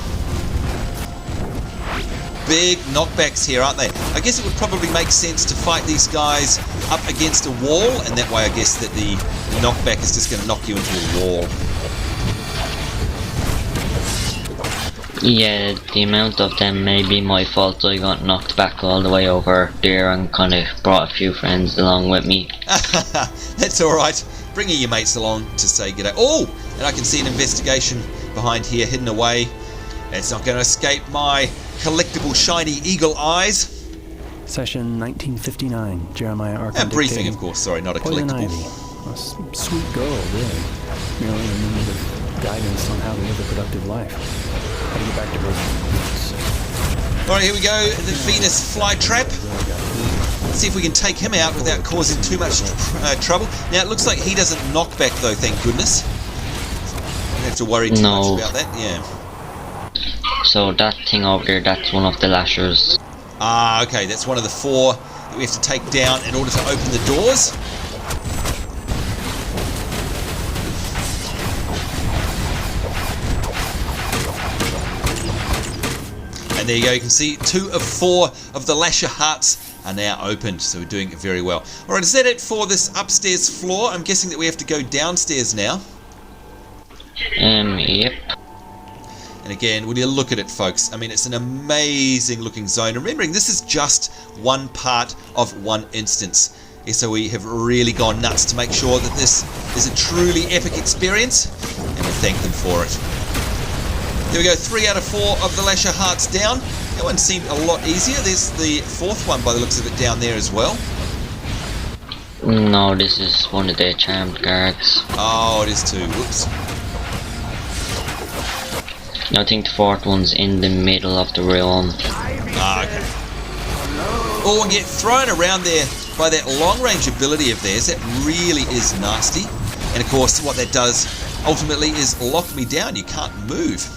Big knockbacks here, aren't they? I guess it would probably make sense to fight these guys up against a wall, and that way I guess that the knockback is just going to knock you into a wall. Yeah, the amount of them may be my fault. I got knocked back all the way over there and kind of brought a few friends along with me. That's alright. Bringing your mates along to say g'day. Oh! And I can see an investigation behind here hidden away. It's not going to escape my collectible shiny eagle eyes. Session 1959, Jeremiah Arkham. And briefing, of course, sorry, not a Poison collectible. Ivy. A sweet girl, really. Merely in need of guidance on how to live a productive life. How to get back to her. Alright, here we go. The Venus flytrap. Let's see if we can take him out without causing too much trouble. Now, it looks like he doesn't knock back, though, thank goodness. Don't have to worry too much about that, yeah. So that thing over there, that's one of the lashers. Ah, okay, that's one of the 4 that we have to take down in order to open the doors. And there you go, you can see 2 of 4 of the Lasher Hearts are now opened, so we're doing very well. Alright, is that it for this upstairs floor? I'm guessing that we have to go downstairs now. Yep. And again, when you look at it, folks, I mean, it's an amazing looking zone. Remembering, this is just one part of one instance. SOE have really gone nuts to make sure that this is a truly epic experience, and we thank them for it. There we go, 3 out of 4 of the Lasher Hearts down. That one seemed a lot easier. There's the 4th one by the looks of it down there as well. No, this is one of their charmed guards. Oh, it is too. Whoops. I think the 4th one's in the middle of the room. Ah, okay. Oh, and get thrown around there by that long-range ability of theirs. That really is nasty. And of course, what that does ultimately is lock me down. You can't move.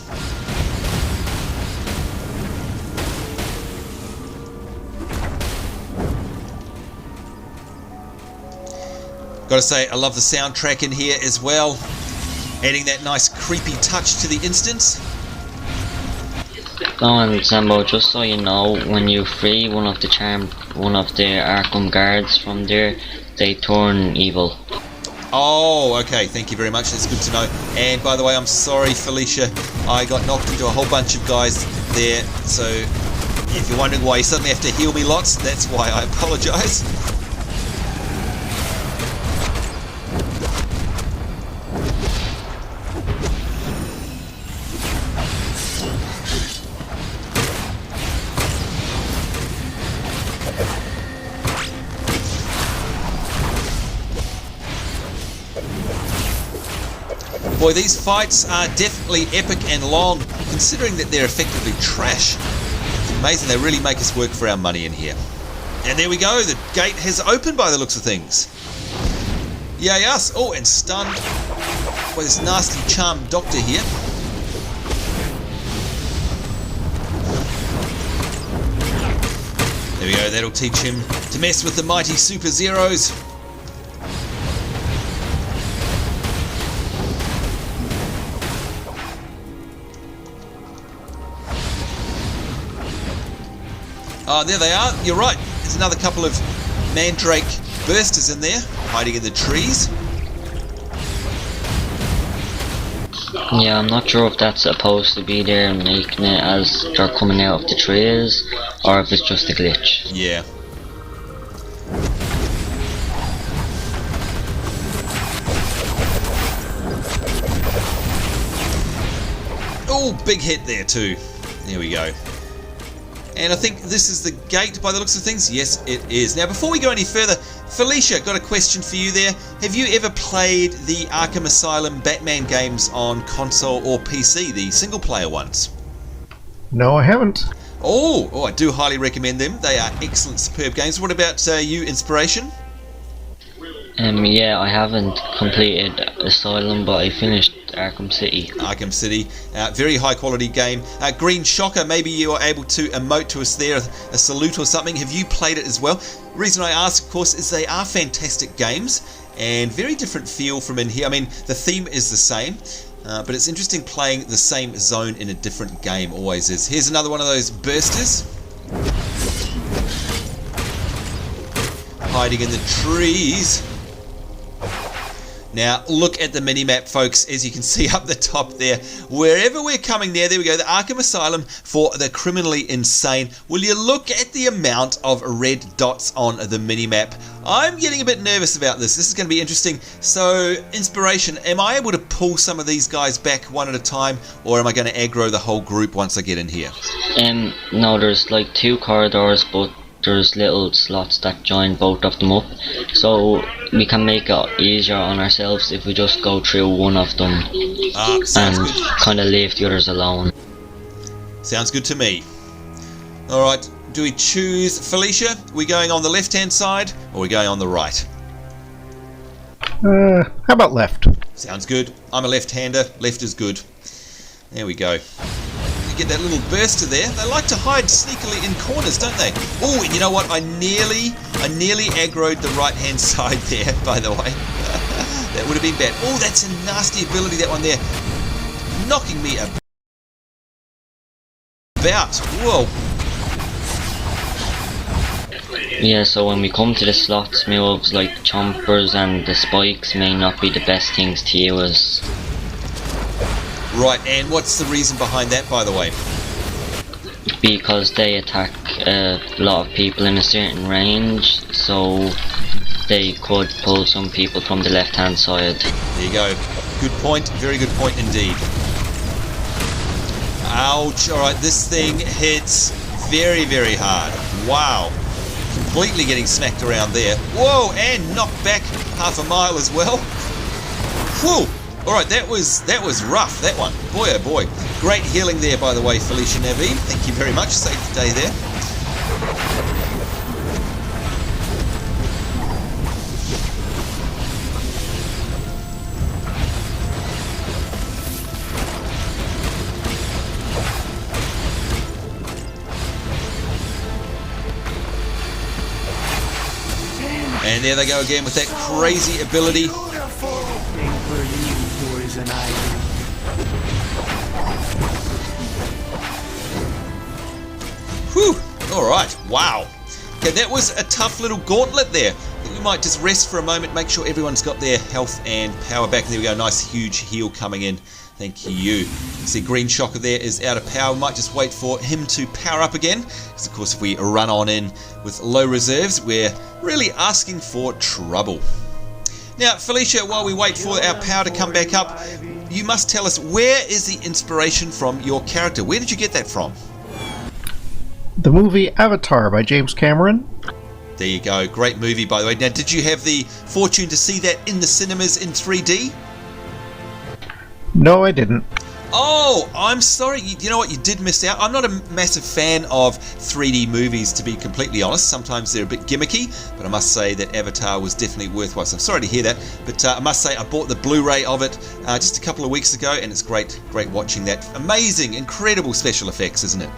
Gotta say, I love the soundtrack in here as well. Adding that nice creepy touch to the instance. Oh, and Sambo, just so you know, when you free one of the Arkham guards from there, they turn evil. Oh, okay. Thank you very much. That's good to know. And by the way, I'm sorry, Felecia. I got knocked into a whole bunch of guys there. So if you're wondering why you suddenly have to heal me lots, that's why. I apologize. Boy, these fights are definitely epic and long, considering that they're effectively trash. It's amazing they really make us work for our money in here. And there we go, the gate has opened by the looks of things. Yay us! Oh, and stunned by this nasty charmed doctor here. There we go, that'll teach him to mess with the mighty Superzeroes. Oh, there they are. You're right. There's another couple of Mandrake bursters in there, hiding in the trees. Yeah, I'm not sure if that's supposed to be there and making it as they're coming out of the trees, or if it's just a glitch. Yeah. Oh, big hit there too. There we go. And I think this is the gate by the looks of things. Yes, it is. Now, before we go any further, Felecia, got a question for you there. Have you ever played the Arkham Asylum Batman games on console or PC, the single-player ones? No, I haven't. Oh, I do highly recommend them. They are excellent, superb games. What about you, Inspiration? Yeah, I haven't completed Asylum, but I finished Arkham City. Arkham City, very high quality game. Green Shocker, maybe you are able to emote to us there, a salute or something. Have you played it as well? The reason I ask, of course, is they are fantastic games and very different feel from in here. I mean, the theme is the same, but it's interesting playing the same zone in a different game, always is. Here's another one of those bursters. Hiding in the trees. Now, look at the mini-map, folks, as you can see up the top there. Wherever we're coming there we go, the Arkham Asylum for the criminally insane. Will you look at the amount of red dots on the mini-map? I'm getting a bit nervous about this. This is going to be interesting. So, Inspiration, am I able to pull some of these guys back one at a time, or am I going to aggro the whole group once I get in here? No, there's like 2 corridors, but there's little slots that join both of them up, so we can make it easier on ourselves if we just go through one of them and kind of leave the others alone. Sounds good to me. Alright, do we choose Felecia? Are we going on the left hand side, or are we going on the right? How about left? Sounds good. I'm a left-hander, left is good. There we go. Get that little burster there. They like to hide sneakily in corners, don't they? Oh, and you know what? I nearly aggroed the right hand side there, by the way. That would have been bad. Oh, that's a nasty ability, that one there. Knocking me about. Whoa. Yeah, so when we come to the slots, moves like chompers and the spikes may not be the best things to use. Right, and what's the reason behind that, by the way? Because they attack a lot of people in a certain range, so they could pull some people from the left hand side. There you go. Good point, very good point indeed. Ouch, alright, this thing hits very, very hard. Wow. Completely getting smacked around there. Whoa, and knocked back half a mile as well. Whew. Alright, that was rough, that one. Boy, oh boy. Great healing there, by the way, Felecia Navi. Thank you very much. Saved the day there. And there they go again with that crazy ability. Whew! Alright, wow. Okay, that was a tough little gauntlet there. We might just rest for a moment, make sure everyone's got their health and power back. And there we go, nice huge heal coming in. Thank you. You see Green Shocker there is out of power. We might just wait for him to power up again, because of course if we run on in with low reserves, we're really asking for trouble. Now, Felecia, while we wait for our power to come back up, you must tell us, where is the inspiration from your character? Where did you get that from? The movie Avatar by James Cameron. There you go. Great movie, by the way. Now, did you have the fortune to see that in the cinemas in 3D? No, I didn't. Oh, I'm sorry. You know what? You did miss out. I'm not a massive fan of 3D movies, to be completely honest. Sometimes they're a bit gimmicky, but I must say that Avatar was definitely worthwhile. So I'm sorry to hear that, but I must say I bought the Blu-ray of it just a couple of weeks ago, and it's great watching that. Amazing, incredible special effects, isn't it?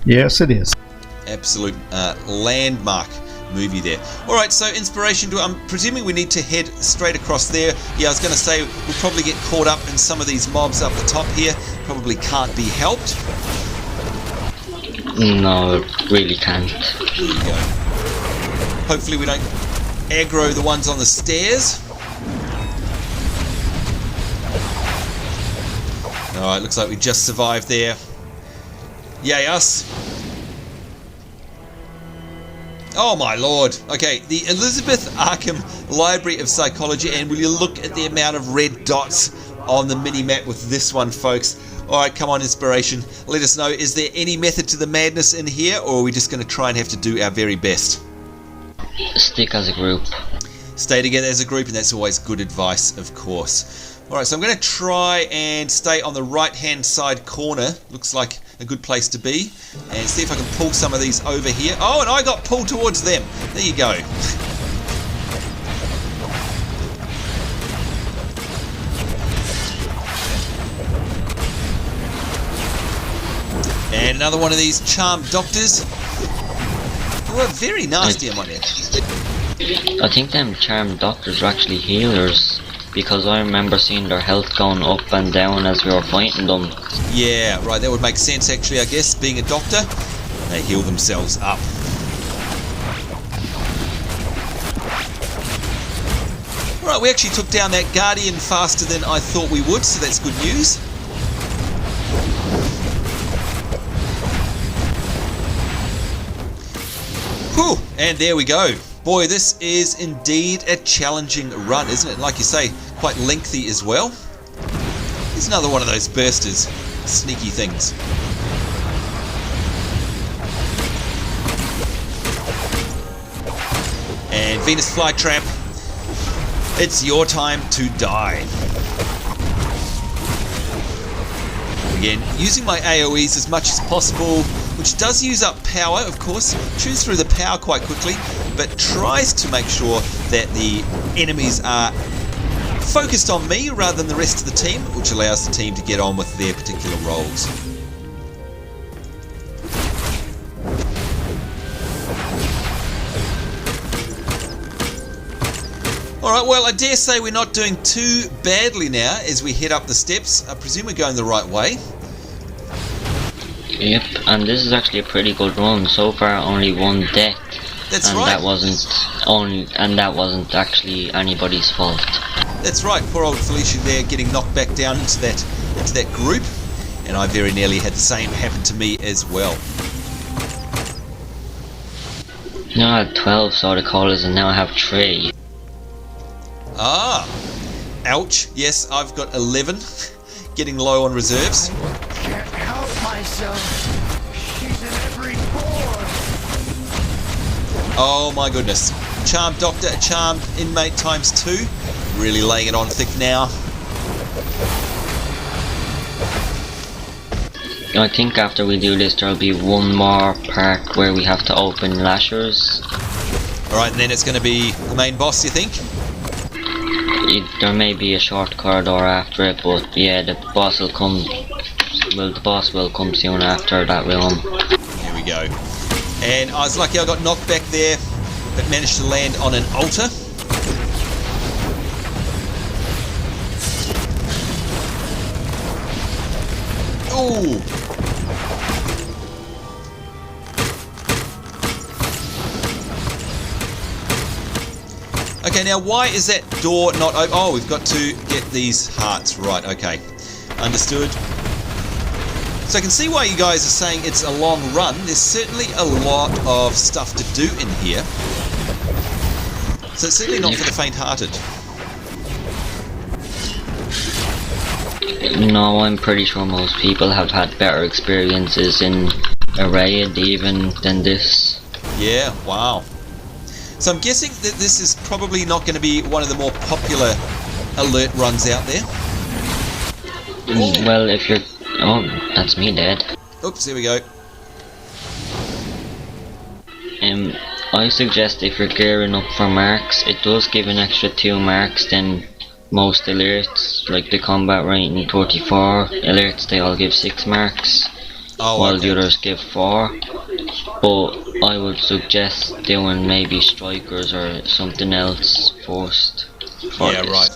Yes, it is. Absolute landmark movie there. Alright, so inspiration, I'm presuming we need to head straight across there. Yeah, I was going to say we'll probably get caught up in some of these mobs up the top here. Probably can't be helped. No, really can't. There you go. Hopefully we don't aggro the ones on the stairs. Alright, looks like we just survived there. Yay us. Oh my lord. Okay, the Elizabeth Arkham Library of Psychology, and will you look at the amount of red dots on the mini-map with this one, folks. Alright, come on, inspiration. Let us know, is there any method to the madness in here, or are we just going to try and have to do our very best? Stick as a group. Stay together as a group, and that's always good advice, of course. Alright, so I'm going to try and stay on the right-hand side corner. Looks like a good place to be. And see if I can pull some of these over here. Oh, and I got pulled towards them. There you go. And another one of these charmed doctors. Oh, very nasty, I might add. I think them charmed doctors are actually healers, because I remember seeing their health going up and down as we were fighting them. Yeah, right, that would make sense actually, I guess. Being a doctor, they heal themselves up. Alright, we actually took down that Guardian faster than I thought we would, so that's good news. Whew, and there we go. Boy, this is indeed a challenging run, isn't it? Like you say, quite lengthy as well. Here's another one of those bursters. Sneaky things. And Venus Flytrap, it's your time to die. Again, using my AoEs as much as possible, which does use up power, of course, chews through the power quite quickly, but tries to make sure that the enemies are focused on me rather than the rest of the team, which allows the team to get on with their particular roles. Alright, well, I dare say we're not doing too badly now as we head up the steps. I presume we're going the right way. Yep, and this is actually a pretty good run. So far, only one death. That's and right. That wasn't actually anybody's fault. That's right. Poor old Felecia there getting knocked back down into that group, and I very nearly had the same happen to me as well. Now I had 12 soda callers, and now I have 3. Ah, ouch. Yes, I've got 11. Getting low on reserves. Can't help myself. She's in every pore. Oh my goodness. Charmed doctor, charmed inmate times 2. Really laying it on thick now. I think after we do this, there'll be one more part where we have to open lashers. Alright, and then it's going to be the main boss, you think? There may be a short corridor after it, but yeah, the boss will come. Well, the boss will come soon after that realm. Here we go. And I was lucky I got knocked back there, but managed to land on an altar. Ooh! Okay, now why is that door not open? Oh, we've got to get these hearts. Right, okay. Understood. So I can see why you guys are saying it's a long run. There's certainly a lot of stuff to do in here. So it's certainly not for the faint-hearted. No, I'm pretty sure most people have had better experiences in a raid even than this. Yeah, wow. So I'm guessing that this is probably not going to be one of the more popular alert runs out there. Well, if you're... Oh, that's me dead. Oops, here we go. I suggest if you're gearing up for marks, it does give an extra 2 marks than most alerts, like the combat rating 34 alerts, they all give 6 marks, while the others give 4. But I would suggest doing maybe strikers or something else first. Yeah, right.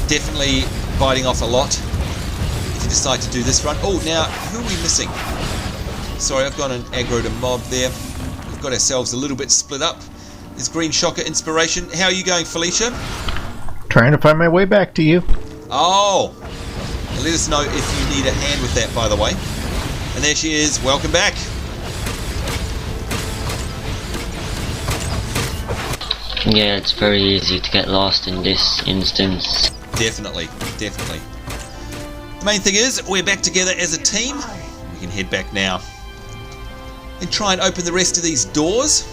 Definitely biting off a lot if you decide to do this run. Oh, now, who are we missing? Sorry, I've got an aggro to mob there. We've got ourselves a little bit split up. There's Green Shocker Inspiration. How are you going, Felecia? Trying to find my way back to you. Oh! Now let us know if you need a hand with that, by the way. And there she is. Welcome back. Yeah, it's very easy to get lost in this instance. Definitely, definitely. The main thing is, we're back together as a team. We can head back now and try and open the rest of these doors.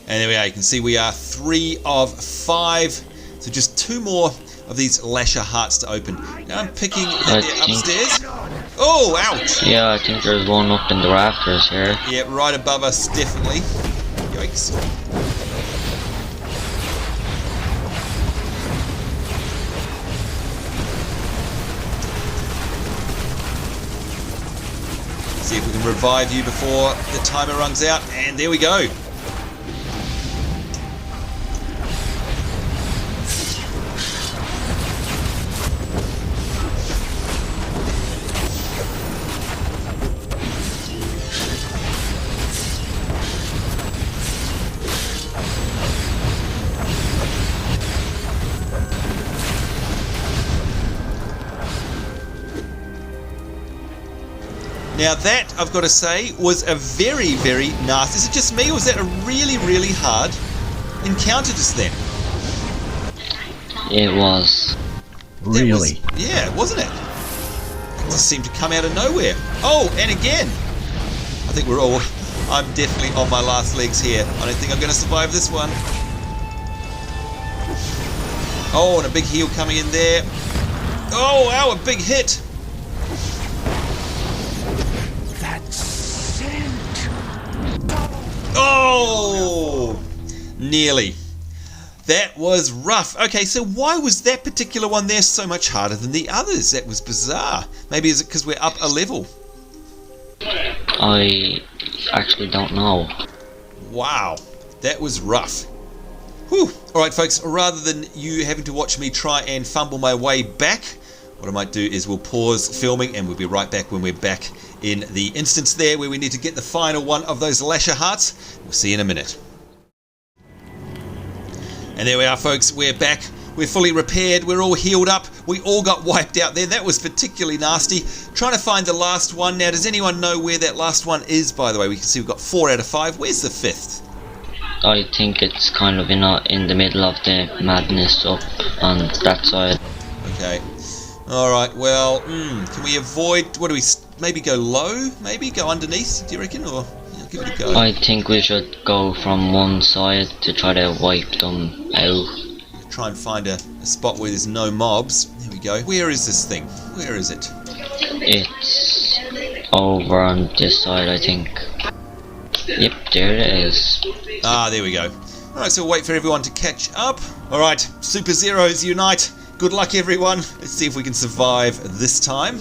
And there we are, you can see we are 3 of 5. So just 2 more of these Lasher hearts to open. Now I'm picking upstairs. Oh, ouch! Yeah, I think there's one up in the rafters here. Yeah, right above us, definitely. Yikes. See if we can revive you before the timer runs out. And there we go. Now that, I've got to say, was a very, very nasty... Is it just me, or was that a really, really hard encounter just then? It was. Really? Yeah, wasn't it? It just seemed to come out of nowhere. Oh, and again! I think we're all... I'm definitely on my last legs here. I don't think I'm going to survive this one. Oh, and a big heal coming in there. Oh, wow, a big hit! Oh! Nearly. That was rough. Okay, so why was that particular one there so much harder than the others? That was bizarre. Maybe is it because we're up a level? I actually don't know. Wow. That was rough. Whew. Alright folks, rather than you having to watch me try and fumble my way back, what I might do is we'll pause filming and we'll be right back when we're back in the instance there where we need to get the final one of those Lasher hearts. We'll see you in a minute. And there we are folks, we're back. We're fully repaired, we're all healed up. We all got wiped out there. That was particularly nasty. Trying to find the last one. Now, does anyone know where that last one is, by the way? We can see we've got 4 out of 5. Where's the 5th? I think it's kind of in the middle of the madness up on that side. Okay. Alright, well, can we avoid, what do we, maybe go low? Maybe go underneath, do you reckon? Or give it a go? I think we should go from one side to try to wipe them out. Try and find a spot where there's no mobs. There we go. Where is this thing? Where is it? It's over on this side, I think. Yep, there it is. Ah, there we go. Alright, so we'll wait for everyone to catch up. Alright, Superzeroes unite. Good luck, everyone. Let's see if we can survive this time.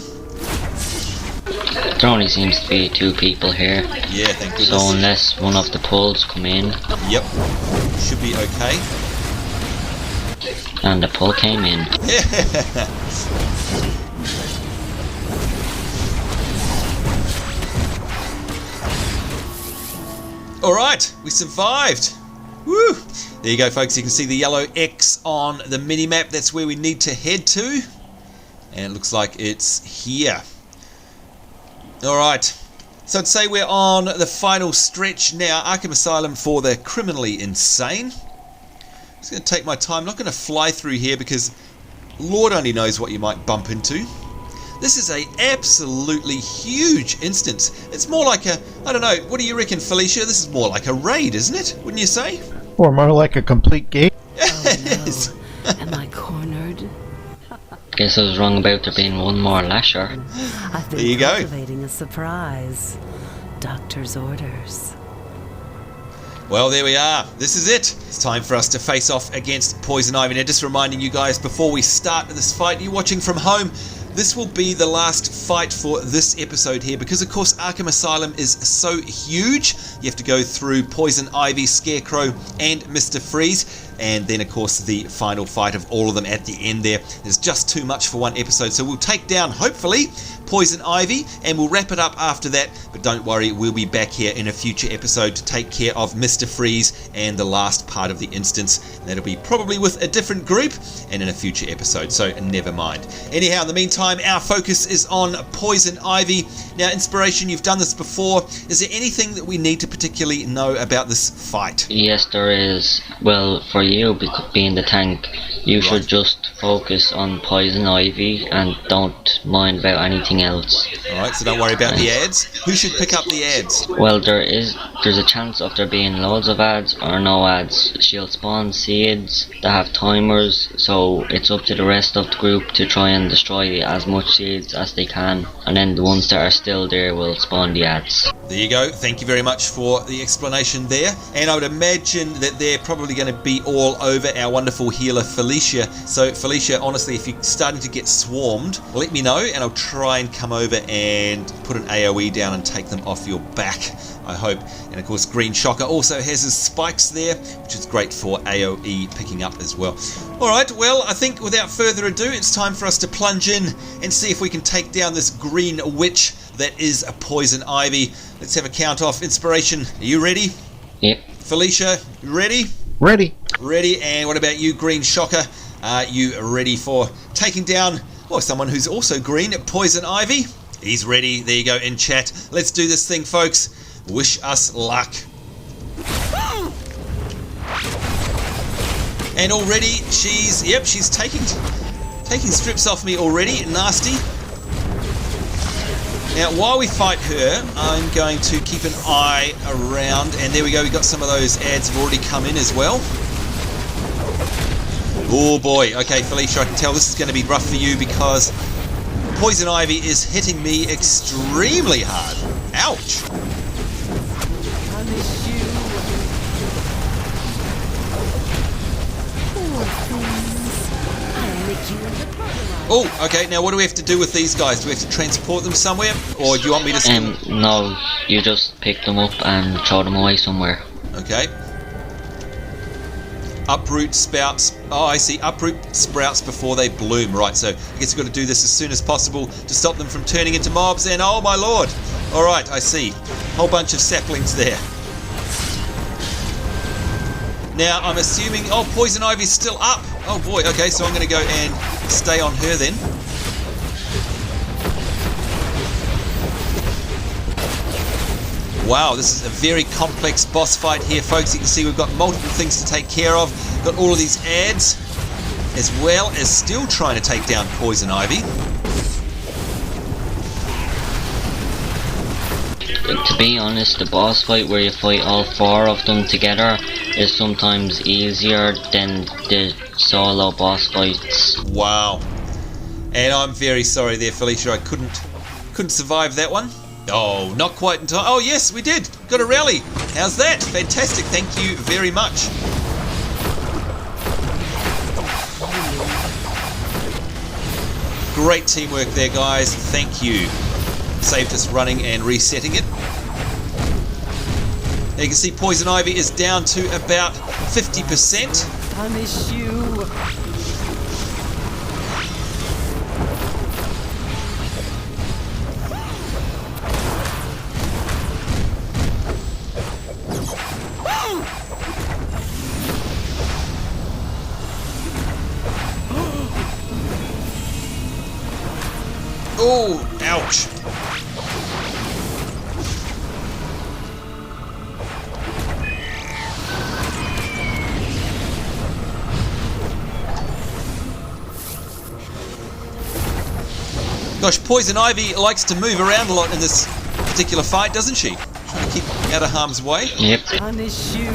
There only seems to be 2 people here. Yeah, thank goodness. So unless one of the poles come in. Yep. Should be okay. And the pole came in. Yeah. Alright, we survived. Woo! There you go, folks. You can see the yellow X on the mini-map. That's where we need to head to. And it looks like it's here. Alright. So I'd say we're on the final stretch now. Arkham Asylum for the criminally insane. I'm just going to take my time. I'm not going to fly through here because Lord only knows what you might bump into. This is a absolutely huge instance. It's more like a, I don't know, what do you reckon, Felecia? This is more like a raid, isn't it? Wouldn't you say? Or more like a complete game. Yes. Am I cornered? Guess I was wrong about there being one more lasher. I've been There you go. cultivating a surprise. Doctor's orders. Well, there we are. This is it. It's time for us to face off against Poison Ivy. Now, just reminding you guys, before we start this fight, you're watching from home, this will be the last fight for this episode here because, of course, Arkham Asylum is so huge. You have to go through Poison Ivy, Scarecrow, and Mr. Freeze. And then, of course, the final fight of all of them at the end there. There's just too much for one episode. So we'll take down, hopefully, Poison Ivy, and we'll wrap it up after that. But don't worry, we'll be back here in a future episode to take care of Mr. Freeze and the last part of the instance. That'll be probably with a different group and in a future episode, so never mind. Anyhow, in the meantime, our focus is on Poison Ivy. Now, Inspiration, you've done this before. Is there anything that we need to particularly know about this fight? Yes, there is. Well, for you, being the tank, you should just focus on Poison Ivy and don't mind about anything else. Alright, so don't worry about the ads. Who should pick up the ads? Well, there's a chance of there being loads of ads or no ads. She'll spawn seeds that have timers, so it's up to the rest of the group to try and destroy as much seeds as they can, and then the ones that are still there will spawn the ads. There you go. Thank you very much for the explanation there. And I would imagine that they're probably going to be all over our wonderful healer Felecia. So Felecia, honestly, if you're starting to get swarmed, let me know and I'll try and come over and put an AoE down and take them off your back, I hope. And of course, Green Shocker also has his spikes there, which is great for AoE picking up as well. Alright, well, I think without further ado, it's time for us to plunge in and see if we can take down this green witch that is a Poison Ivy. Let's have a count off. Inspiration, are you ready? Yep. Felecia, you ready? Ready. Ready. And what about you, Green Shocker? Are you ready for taking down, well, someone who's also green, Poison Ivy? He's ready. There you go in chat. Let's do this thing, folks. Wish us luck. And already she's taking strips off me already. Nasty. Now, while we fight her, I'm going to keep an eye around. And there we go. We got some of those ads have already come in as well. Oh boy. Okay, Felecia, I can tell this is going to be rough for you because Poison Ivy is hitting me extremely hard. Ouch. Oh, okay, now what do we have to do with these guys? Do we have to transport them somewhere? Or do you want me to... No, you just pick them up and throw them away somewhere. Okay. Uproot sprouts. Oh, I see. Uproot sprouts before they bloom. Right, so I guess we've got to do this as soon as possible to stop them from turning into mobs. And oh my lord. Alright, I see. Whole bunch of saplings there. Now, I'm assuming... Oh, Poison Ivy's still up. Oh boy, okay, so I'm going to go and stay on her then. Wow, this is a very complex boss fight here, folks. You can see we've got multiple things to take care of. Got all of these ads, as well as still trying to take down Poison Ivy. To be honest, the boss fight where you fight all four of them together is sometimes easier than the solo boss fights. Wow. And I'm very sorry there, Felecia. I couldn't survive that one. Oh, not quite in time. Oh yes, we did. Got a rally. How's that? Fantastic. Thank you very much. Great teamwork there, guys. Thank you. Saved us running and resetting it. Now you can see Poison Ivy is down to about 50%. Punish you. Oh, ouch. Gosh, Poison Ivy likes to move around a lot in this particular fight, doesn't she? Trying to keep out of harm's way. Yep. Punish you.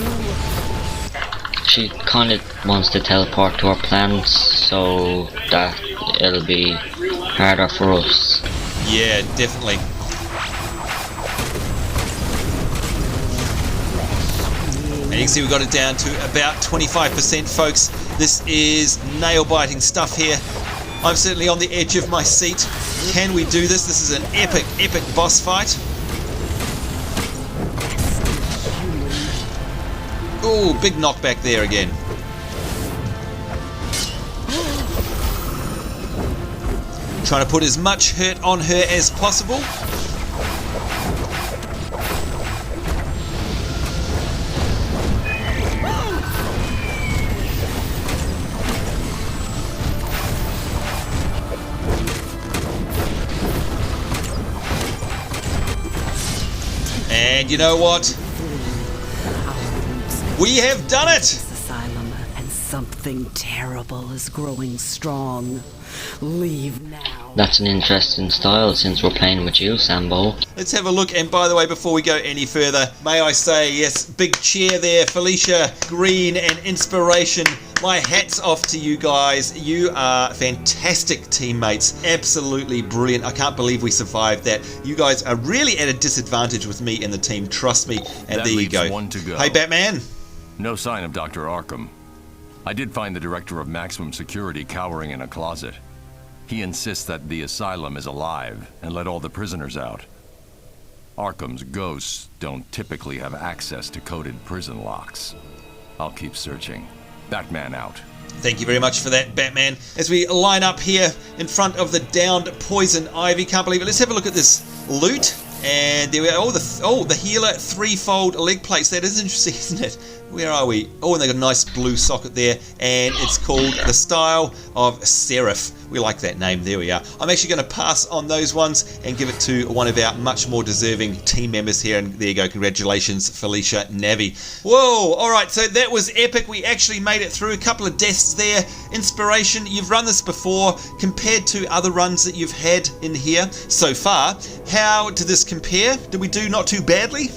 She kind of wants to teleport to our plants so that it'll be harder for us. Yeah, definitely. And you can see we got it down to about 25%, folks. This is nail-biting stuff here. I'm certainly on the edge of my seat. Can we do this? This is an epic, epic boss fight. Oh, big knockback there again. Trying to put as much hurt on her as possible. And you know what? We have done it! Asylum, and something terrible is growing strong. Leave now. That's an interesting style since we're playing with you, Sambo. Let's have a look, and by the way, before we go any further, may I say, yes, big cheer there, Felecia, Green, and Inspiration. My hat's off to you guys. You are fantastic teammates. Absolutely brilliant. I can't believe we survived that. You guys are really at a disadvantage with me and the team. Trust me. And that there you leaves go. One to go. Hey, Batman. No sign of Dr. Arkham. I did find the director of maximum security cowering in a closet. He insists that the asylum is alive and let all the prisoners out. Arkham's ghosts don't typically have access to coded prison locks. I'll keep searching. Batman out. Thank you very much for that, Batman. As we line up here in front of the downed Poison Ivy, can't believe it. Let's have a look at this loot. And there we are. The healer threefold leg plates. That is interesting, isn't it? Where are we? Oh, and they got a nice blue socket there, and it's called the Style of Seraph. We like that name. There we are. I'm actually going to pass on those ones and give it to one of our much more deserving team members here. And there you go. Congratulations, Felecia Navi. Whoa! All right, so that was epic. We actually made it through. A couple of deaths there. Inspiration. You've run this before. Compared to other runs that you've had in here so far, how did this compare? Did we do not too badly?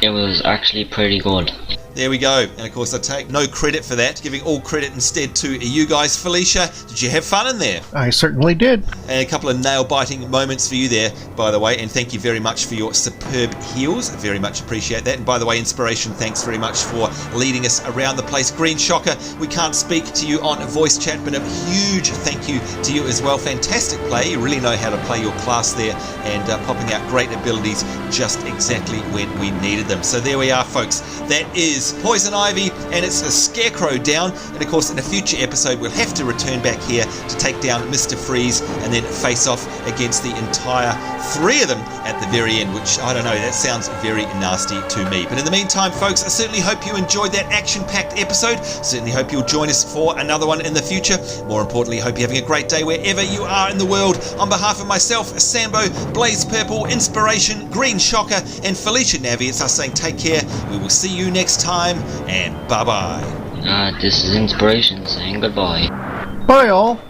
It was actually pretty good. There we go. And of course I take no credit for that, giving all credit instead to you guys. Felecia, did you have fun in there? I certainly did. And a couple of nail-biting moments for you there, by the way, and thank you very much for your superb heals. Very much appreciate that. And by the way, Inspiration, thanks very much for leading us around the place. Green Shocker, we can't speak to you on voice chat, but a huge thank you to you as well. Fantastic play. You really know how to play your class there, and popping out great abilities just exactly when we needed them. So there we are, folks. That is Poison Ivy, and it's a Scarecrow down. And of course, in a future episode, we'll have to return back here to take down Mr. Freeze and then face off against the entire three of them at the very end, which, I don't know, that sounds very nasty to me. But in the meantime, folks, I certainly hope you enjoyed that action-packed episode. Certainly hope you'll join us for another one in the future. More importantly, hope you're having a great day wherever you are in the world. On behalf of myself, Sambo, Blaze Purple, Inspiration, Green Shocker, and Felecia Navi, it's us saying take care. We will see you next time, and bye-bye. This is Inspiration saying goodbye. Bye all.